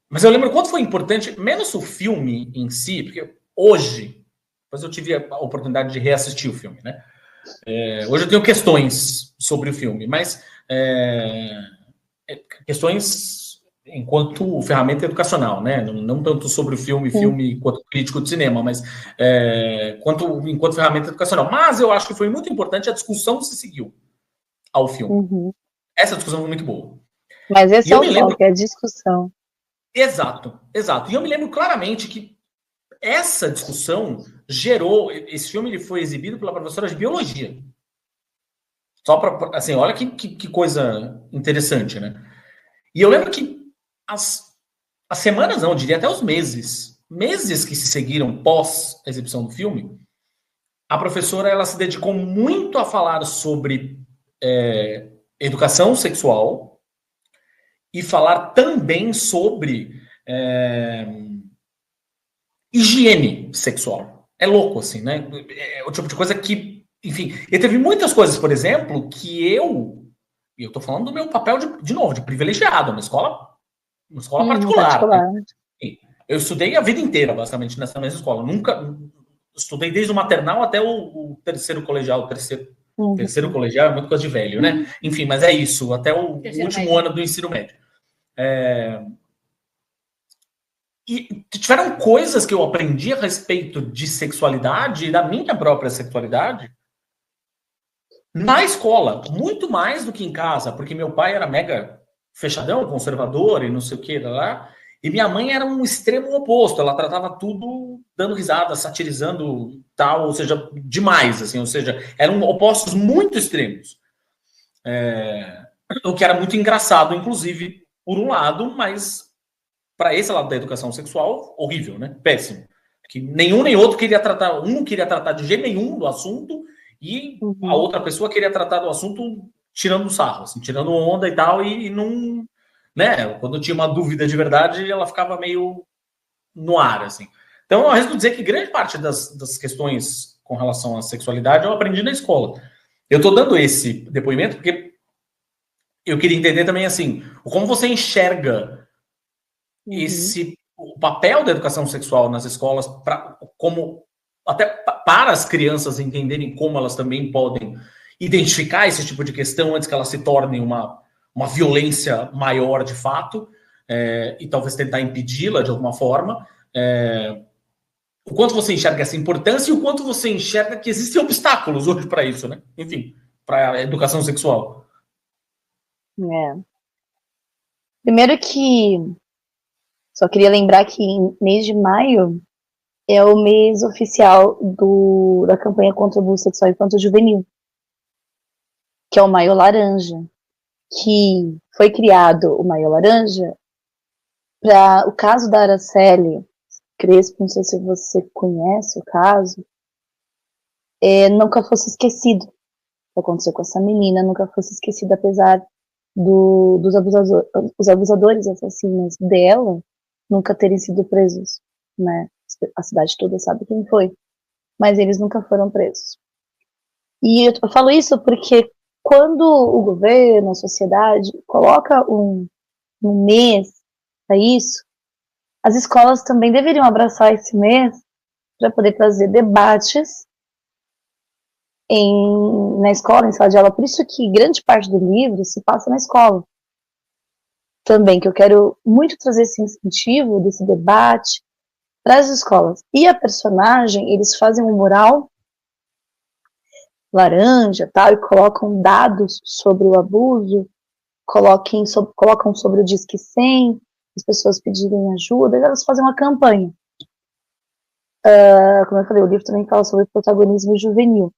Mas eu lembro quanto foi importante, menos o filme em si, porque hoje, depois eu tive a oportunidade de reassistir o filme, né? Hoje eu tenho questões sobre o filme, mas questões enquanto ferramenta educacional, né? Não tanto sobre o filme enquanto crítico de cinema, mas enquanto ferramenta educacional. Mas eu acho que foi muito importante a discussão que se seguiu ao filme. Essa discussão foi muito boa. Mas esse é o foco, é a discussão. Exato. E eu me lembro claramente que essa discussão gerou... Esse filme ele foi exibido pela professora de biologia. Só para... Assim, olha que coisa interessante, né? E eu lembro que as semanas, não, eu diria até os meses que se seguiram pós a exibição do filme, a professora ela se dedicou muito a falar sobre educação sexual e falar também sobre higiene sexual. É louco, assim, né? É o tipo de coisa que, enfim, e teve muitas coisas, por exemplo, que eu tô falando do meu papel de novo, de privilegiado, uma escola particular. Né? Eu estudei a vida inteira, basicamente, nessa mesma escola. Nunca estudei desde o maternal até o terceiro colegial. Terceiro colegial é muito coisa de velho, né? Enfim, mas é isso, até o último ano do ensino médio. E tiveram coisas que eu aprendi a respeito de sexualidade e da minha própria sexualidade na escola, muito mais do que em casa, porque meu pai era mega fechadão, conservador e não sei o que lá, e minha mãe era um extremo oposto, ela tratava tudo dando risada, satirizando tal, ou seja, demais, assim, ou seja, eram opostos muito extremos. O que era muito engraçado, inclusive, por um lado, mas para esse lado da educação sexual, horrível, né? Péssimo. Que nenhum nem outro queria tratar, um não queria tratar de jeito nenhum do assunto, e a outra pessoa queria tratar do assunto tirando sarro, assim, tirando onda e tal, e não, né? Quando tinha uma dúvida de verdade, ela ficava meio no ar, assim. Então, eu arrisco dizer que grande parte das questões com relação à sexualidade eu aprendi na escola. Eu estou dando esse depoimento porque eu queria entender também, assim, como você enxerga o papel da educação sexual nas escolas, até para as crianças entenderem como elas também podem identificar esse tipo de questão antes que ela se torne uma violência maior de fato, e talvez tentar impedi-la de alguma forma. O quanto você enxerga essa importância e o quanto você enxerga que existem obstáculos hoje para isso, né? Enfim, para a educação sexual. Primeiro que só queria lembrar que mês de maio é o mês oficial da campanha contra o abuso sexual infanto-juvenil, que é o Maio Laranja, que foi criado o Maio Laranja para o caso da Araceli Crespo, não sei se você conhece o caso, nunca fosse esquecido. O que aconteceu com essa menina nunca fosse esquecido, apesar dos abusadores assassinos dela nunca terem sido presos, né? A cidade toda sabe quem foi, mas eles nunca foram presos. E eu falo isso porque quando o governo, a sociedade coloca um mês para isso, as escolas também deveriam abraçar esse mês para poder trazer debates na escola, em sala de aula. Por isso que grande parte do livro se passa na escola. Também, que eu quero muito trazer esse incentivo desse debate para as escolas. E a personagem, eles fazem um mural laranja, tal, e colocam dados sobre o abuso, colocam sobre o Disque 100, as pessoas pedirem ajuda, e elas fazem uma campanha. Como eu falei, o livro também fala sobre protagonismo juvenil.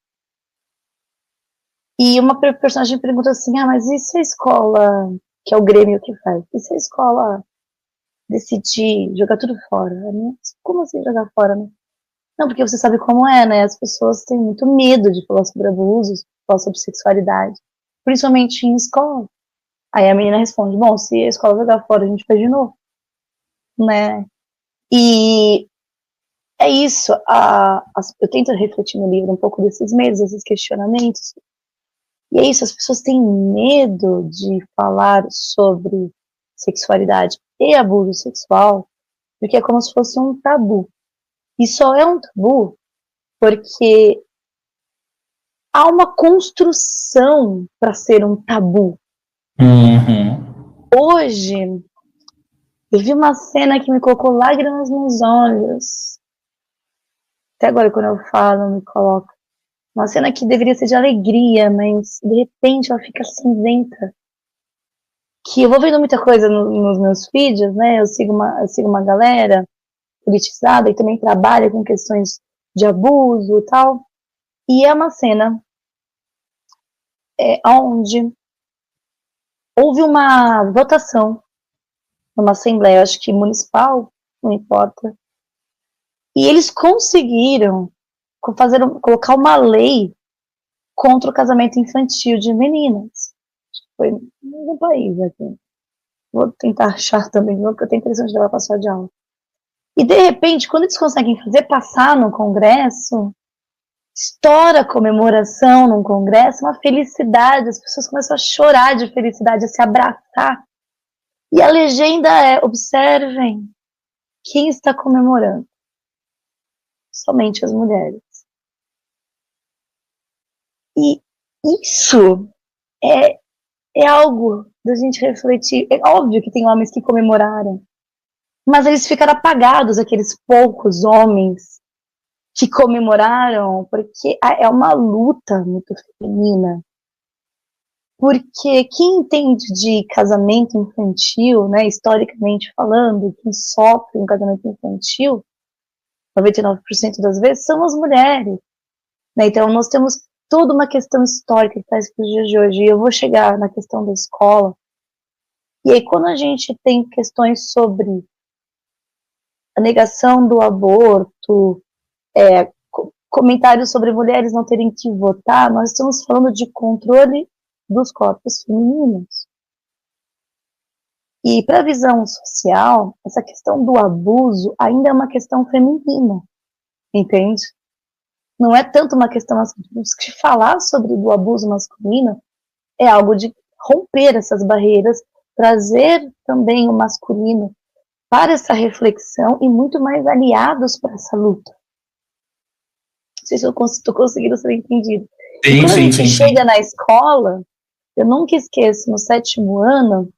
E uma personagem pergunta assim, mas e se a escola, que é o Grêmio que faz, e se a escola decidir jogar tudo fora? Como assim jogar fora, né? Não, porque você sabe como é, né? As pessoas têm muito medo de falar sobre abusos, falar sobre sexualidade, principalmente em escola. Aí a menina responde, bom, se a escola jogar fora, a gente faz de novo, né? E é isso, eu tento refletir no livro um pouco desses medos, desses questionamentos. E é isso, as pessoas têm medo de falar sobre sexualidade e abuso sexual, porque é como se fosse um tabu. E só é um tabu porque há uma construção para ser um tabu. Hoje, eu vi uma cena que me colocou lágrimas nos olhos. Até agora, quando eu falo, me coloca. Uma cena que deveria ser de alegria, mas de repente ela fica cinzenta. Que eu vou vendo muita coisa nos meus vídeos, né? Eu sigo uma galera politizada e também trabalha com questões de abuso e tal. E é uma cena onde houve uma votação numa assembleia, acho que municipal, não importa. E eles conseguiram colocar uma lei contra o casamento infantil de meninas. Foi no país aqui. Vou tentar achar também, porque eu tenho a impressão de levar para sala de aula. E, de repente, quando eles conseguem fazer passar no Congresso, estoura a comemoração no Congresso, uma felicidade, as pessoas começam a chorar de felicidade, a se abraçar. E a legenda é, observem, quem está comemorando? Somente as mulheres. E isso é algo da gente refletir. É óbvio que tem homens que comemoraram, mas eles ficaram apagados, aqueles poucos homens que comemoraram, porque é uma luta muito feminina. Porque quem entende de casamento infantil, né, historicamente falando, quem sofre um casamento infantil, 99% das vezes, são as mulheres. Né? Então, nós temos toda uma questão histórica que traz para os dias de hoje. E eu vou chegar na questão da escola. E aí, quando a gente tem questões sobre a negação do aborto, comentários sobre mulheres não terem que votar, nós estamos falando de controle dos corpos femininos. E para a visão social, essa questão do abuso ainda é uma questão feminina, entende? Não é tanto uma questão masculina. Que falar sobre o abuso masculino é algo de romper essas barreiras, trazer também o masculino para essa reflexão e muito mais aliados para essa luta. Não sei se eu estou conseguindo ser entendido. Sim, quando sim, a gente sim, chega sim. na escola, eu nunca esqueço, no 7º ano,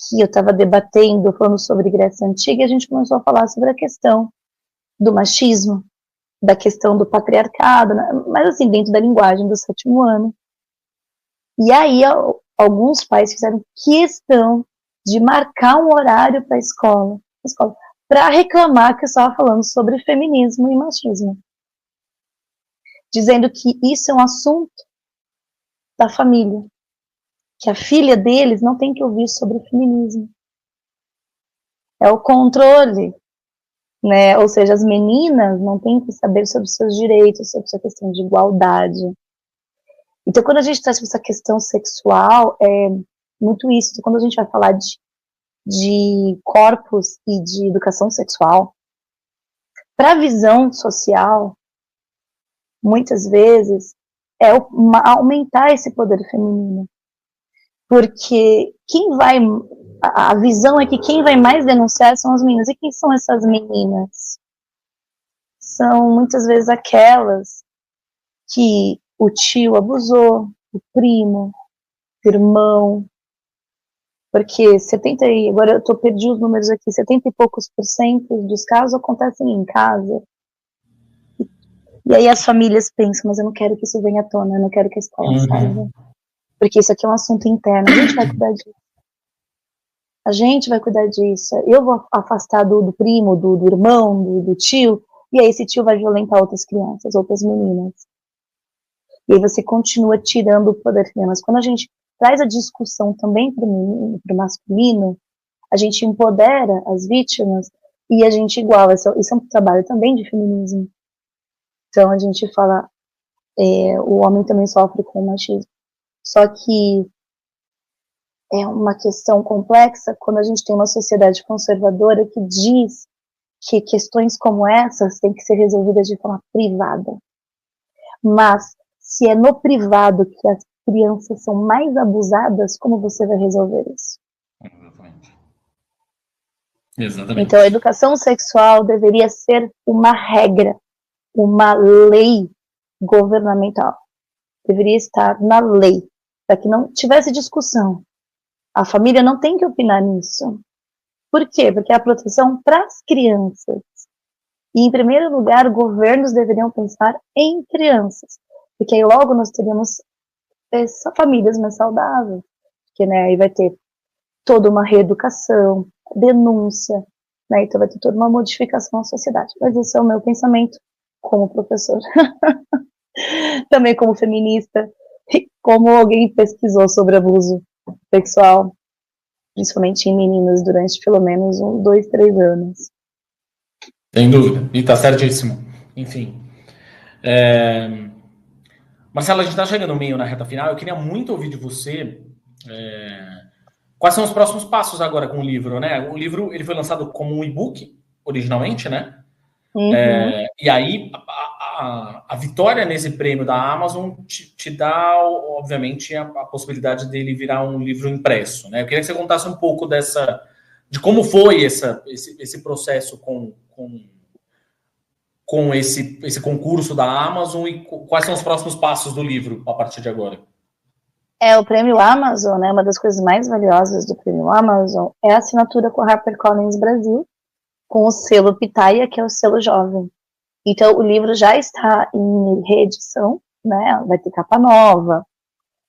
que eu estava debatendo, falando sobre Grécia Antiga, e a gente começou a falar sobre a questão do machismo, da questão do patriarcado, né? Mas assim, dentro da linguagem do 7º ano. E aí, alguns pais fizeram questão de marcar um horário para a escola, para reclamar que eu estava falando sobre feminismo e machismo. Dizendo que isso é um assunto da família, que a filha deles não tem que ouvir sobre feminismo. É o controle, né? Ou seja, as meninas não têm que saber sobre seus direitos, sobre sua questão de igualdade. Então, quando a gente traz essa questão sexual, é muito isso. Então, quando a gente vai falar de corpos e de educação sexual, para a visão social, muitas vezes, é aumentar esse poder feminino. Porque a visão é que quem vai mais denunciar são as meninas. E quem são essas meninas? São muitas vezes aquelas que o tio abusou, o primo, o irmão, porque agora eu perdi os números aqui, 70 e poucos % dos casos acontecem em casa. E aí as famílias pensam, mas eu não quero que isso venha à tona, eu não quero que a escola saiba. Porque isso aqui é um assunto interno, a gente vai cuidar disso. A gente vai cuidar disso. Eu vou afastar do primo, do irmão, do tio, e aí esse tio vai violentar outras crianças, outras meninas. E aí você continua tirando o poder feminino. Mas quando a gente traz a discussão também para o masculino, a gente empodera as vítimas e a gente iguala. Isso é um trabalho também de feminismo. Então a gente fala, o homem também sofre com o machismo. Só que é uma questão complexa quando a gente tem uma sociedade conservadora que diz que questões como essas têm que ser resolvidas de forma privada. Mas se é no privado que as crianças são mais abusadas, como você vai resolver isso? Exatamente. Então, a educação sexual deveria ser uma regra, uma lei governamental. Deveria estar na lei, para que não tivesse discussão. A família não tem que opinar nisso. Por quê? Porque é a proteção para as crianças. E, em primeiro lugar, governos deveriam pensar em crianças. Porque aí logo nós teríamos famílias mais saudáveis. Porque né, aí vai ter toda uma reeducação, denúncia, né, então vai ter toda uma modificação na sociedade. Mas esse é o meu pensamento como professor. Também como feminista, e como alguém pesquisou sobre abuso sexual. principalmente em meninas, durante pelo menos 2, 3 anos. Sem dúvida, e tá certíssimo. Enfim. Marcela, a gente está chegando meio na reta final. Eu queria muito ouvir de você quais são os próximos passos agora com o livro, né? O livro ele foi lançado como um e-book originalmente, né? E aí a vitória nesse prêmio da Amazon te dá, obviamente, a possibilidade dele virar um livro impresso, né? Eu queria que você contasse um pouco de como foi esse processo com esse concurso da Amazon e quais são os próximos passos do livro a partir de agora. O prêmio Amazon, né, uma das coisas mais valiosas do prêmio Amazon é a assinatura com a HarperCollins Brasil, com o selo Pitaia, que é o selo jovem. Então, o livro já está em reedição, né, vai ter capa nova,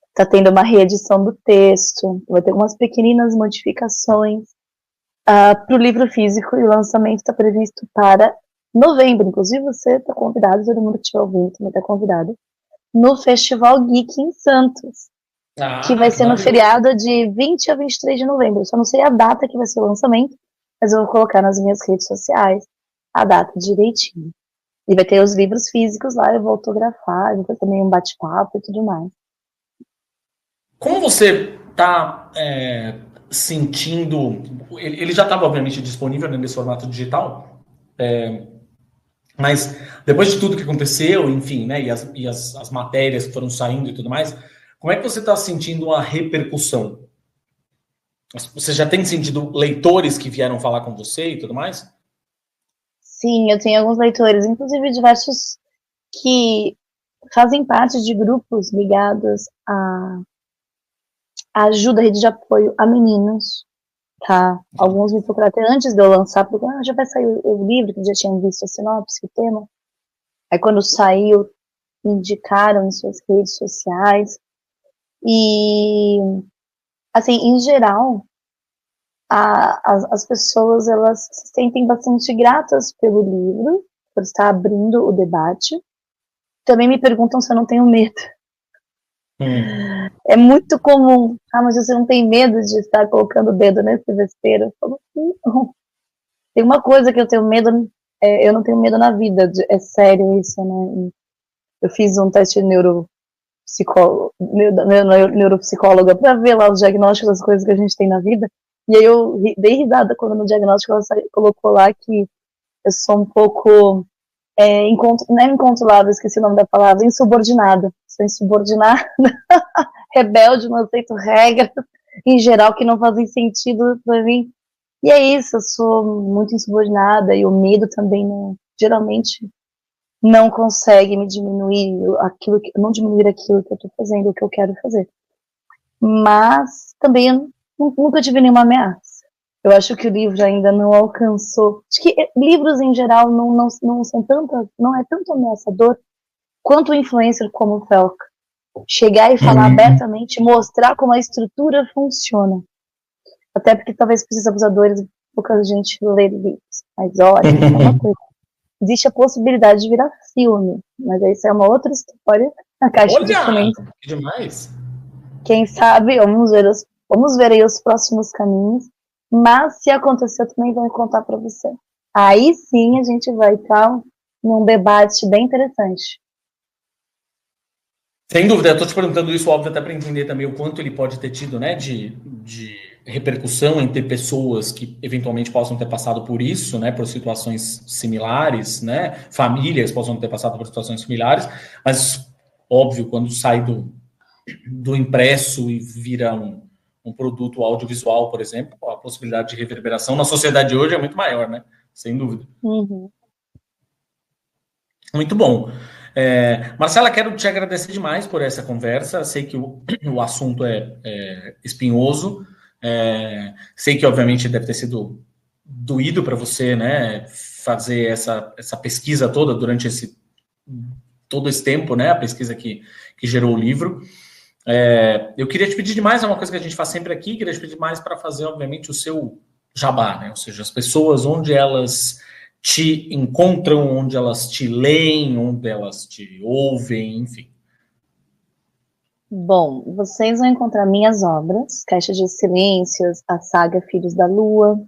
está tendo uma reedição do texto, vai ter umas pequeninas modificações. Para o livro físico, e o lançamento está previsto para novembro. Inclusive, você está convidado, todo mundo que estiver ouvindo também está convidado, no Festival Geek em Santos, que vai ser no feriado de 20 a 23 de novembro. Eu só não sei a data que vai ser o lançamento, mas eu vou colocar nas minhas redes sociais a data direitinho. E vai ter os livros físicos lá, eu vou autografar, vai ter também um bate-papo e tudo mais. Como você está sentindo... Ele já estava, obviamente, disponível nesse formato digital, mas depois de tudo que aconteceu, enfim, né, e as matérias que foram saindo e tudo mais, como é que você está sentindo a repercussão? Você já tem sentido leitores que vieram falar com você e tudo mais? Sim, eu tenho alguns leitores, inclusive diversos que fazem parte de grupos ligados à ajuda, rede de apoio a meninos, tá? Alguns me procuraram até antes de eu lançar, porque já vai sair o livro, que já tinham visto a sinopse, o tema. Aí quando saiu, indicaram em suas redes sociais. E, assim, em geral, as pessoas, elas se sentem bastante gratas pelo livro, por estar abrindo o debate. Também me perguntam se eu não tenho medo. É muito comum. Mas você não tem medo de estar colocando o dedo nesse vespeiro? Eu falo, não. Tem uma coisa que eu tenho medo, eu não tenho medo na vida, é sério isso, né? Eu fiz um teste neuropsicóloga para ver lá os diagnósticos das coisas que a gente tem na vida. E aí eu dei risada quando no diagnóstico ela colocou lá que eu sou um pouco não é incontrolável, esqueci o nome da palavra, insubordinada. Sou insubordinada, rebelde, não aceito regras, em geral, que não fazem sentido para mim. E é isso, eu sou muito insubordinada e o medo também, geralmente, não consegue me diminuir não diminuir aquilo que eu estou fazendo, o que eu quero fazer. Mas também eu nunca tive nenhuma ameaça. Eu acho que o livro ainda não alcançou. Acho que livros em geral não é tanto ameaçador quanto o influencer como o Felk. Chegar e falar abertamente, mostrar como a estrutura funciona. Até porque talvez para os abusadores pouca gente lê livros. Mas olha, é uma coisa. Existe a possibilidade de virar filme, mas isso é uma outra história. A caixa de comentários. Que demais! Quem sabe, vamos ver aí os próximos caminhos. Mas se acontecer, eu também vou contar para você. Aí sim a gente vai estar num debate bem interessante. Sem dúvida, eu estou te perguntando isso, óbvio, até para entender também o quanto ele pode ter tido, né, de repercussão entre pessoas que eventualmente possam ter passado por isso, né, por situações similares, né, famílias possam ter passado por situações similares, mas, óbvio, quando sai do impresso e vira um produto audiovisual, por exemplo, a possibilidade de reverberação na sociedade de hoje é muito maior, né? Sem dúvida. Muito bom. Marcela, quero te agradecer demais por essa conversa. Sei que o assunto é espinhoso. Sei que, obviamente, deve ter sido doído para você, né? Fazer essa pesquisa toda durante todo esse tempo, né? A pesquisa que gerou o livro. Eu queria te pedir demais, é uma coisa que a gente faz sempre aqui, queria te pedir mais para fazer, obviamente, o seu jabá, né? Ou seja, as pessoas, onde elas te encontram, onde elas te leem, onde elas te ouvem, enfim. Bom, vocês vão encontrar minhas obras, Caixa de Silêncios, a saga Filhos da Lua,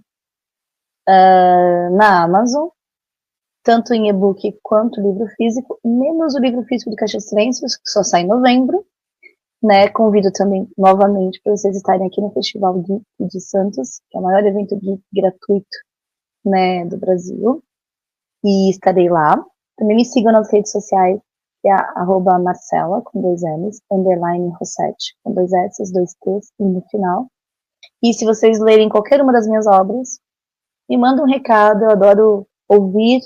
na Amazon, tanto em e-book quanto livro físico, menos o livro físico do Caixa de Silêncios, que só sai em novembro, né? Convido também novamente para vocês estarem aqui no Festival Geek de Santos, que é o maior evento geek gratuito, né, do Brasil, e estarei lá. Também me sigam nas redes sociais, que é @Marcela, com 2 L's, _Rossetti, com 2 S, 2 T's e no final. E se vocês lerem qualquer uma das minhas obras, me mandem um recado, eu adoro ouvir,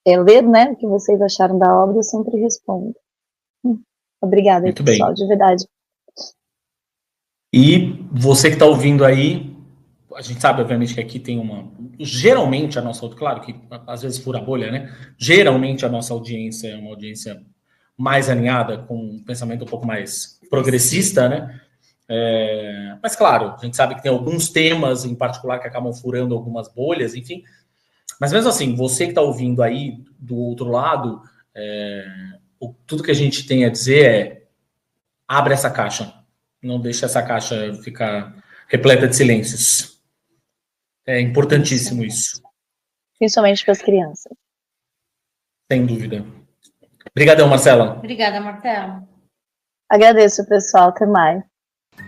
ler, né, o que vocês acharam da obra, eu sempre respondo. Obrigada, Muito pessoal, bem. de verdade. E você que está ouvindo aí, a gente sabe, obviamente, que aqui tem geralmente a nossa, claro que às vezes fura a bolha, né? Geralmente a nossa audiência é uma audiência mais alinhada, com um pensamento um pouco mais progressista, né? Mas, claro, a gente sabe que tem alguns temas em particular que acabam furando algumas bolhas, enfim. Mas mesmo assim, você que está ouvindo aí do outro lado, tudo que a gente tem a dizer é: abre essa caixa. Não deixe essa caixa ficar repleta de silêncios. É importantíssimo isso. Principalmente para as crianças. Sem dúvida. Obrigadão, Marcela. Obrigada, Martela. Agradeço, pessoal. Até mais.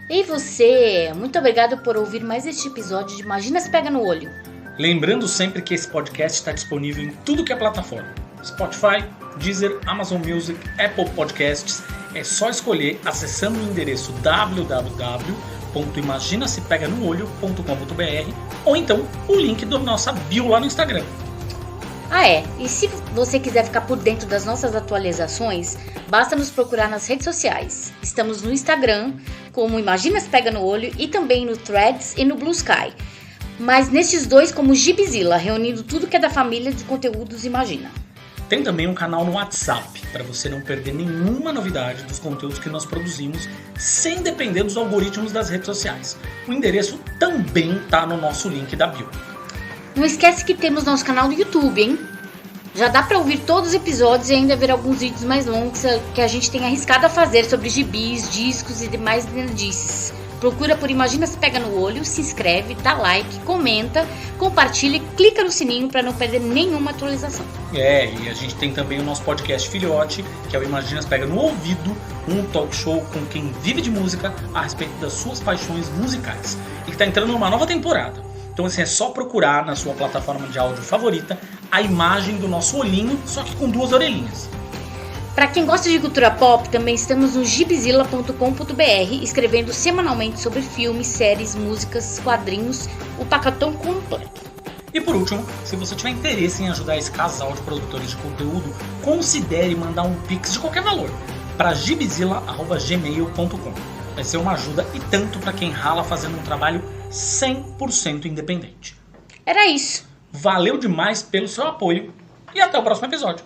E você, muito obrigado por ouvir mais este episódio de Imagina Se Pega no Olho. Lembrando sempre que esse podcast está disponível em tudo que é plataforma. Spotify, Deezer, Amazon Music, Apple Podcasts. É só escolher acessando o endereço www.imaginasepeganoolho.com.br ou então o link da nossa bio lá no Instagram. E se você quiser ficar por dentro das nossas atualizações, basta nos procurar nas redes sociais. Estamos no Instagram, como Imagina Se Pega no Olho, e também no Threads e no Blue Sky. Mas nesses dois como Gibzilla, reunindo tudo que é da família de conteúdos Imagina. Tem também um canal no WhatsApp, para você não perder nenhuma novidade dos conteúdos que nós produzimos, sem depender dos algoritmos das redes sociais. O endereço também está no nosso link da bio. Não esquece que temos nosso canal no YouTube, hein? Já dá para ouvir todos os episódios e ainda ver alguns vídeos mais longos que a gente tem arriscado a fazer sobre gibis, discos e demais nerdices. Procura por Imagina Se Pega no Olho, se inscreve, dá like, comenta, compartilha e clica no sininho para não perder nenhuma atualização. E a gente tem também o nosso podcast filhote, que é o Imagina Se Pega no Ouvido, um talk show com quem vive de música a respeito das suas paixões musicais. E que está entrando numa nova temporada. Então assim, é só procurar na sua plataforma de áudio favorita a imagem do nosso olhinho, só que com 2 orelhinhas. Para quem gosta de cultura pop, também estamos no gibzilla.com.br, escrevendo semanalmente sobre filmes, séries, músicas, quadrinhos, o pacotão completo. E por último, se você tiver interesse em ajudar esse casal de produtores de conteúdo, considere mandar um pix de qualquer valor para gibzilla@gmail.com. Vai ser uma ajuda e tanto para quem rala fazendo um trabalho 100% independente. Era isso. Valeu demais pelo seu apoio e até o próximo episódio.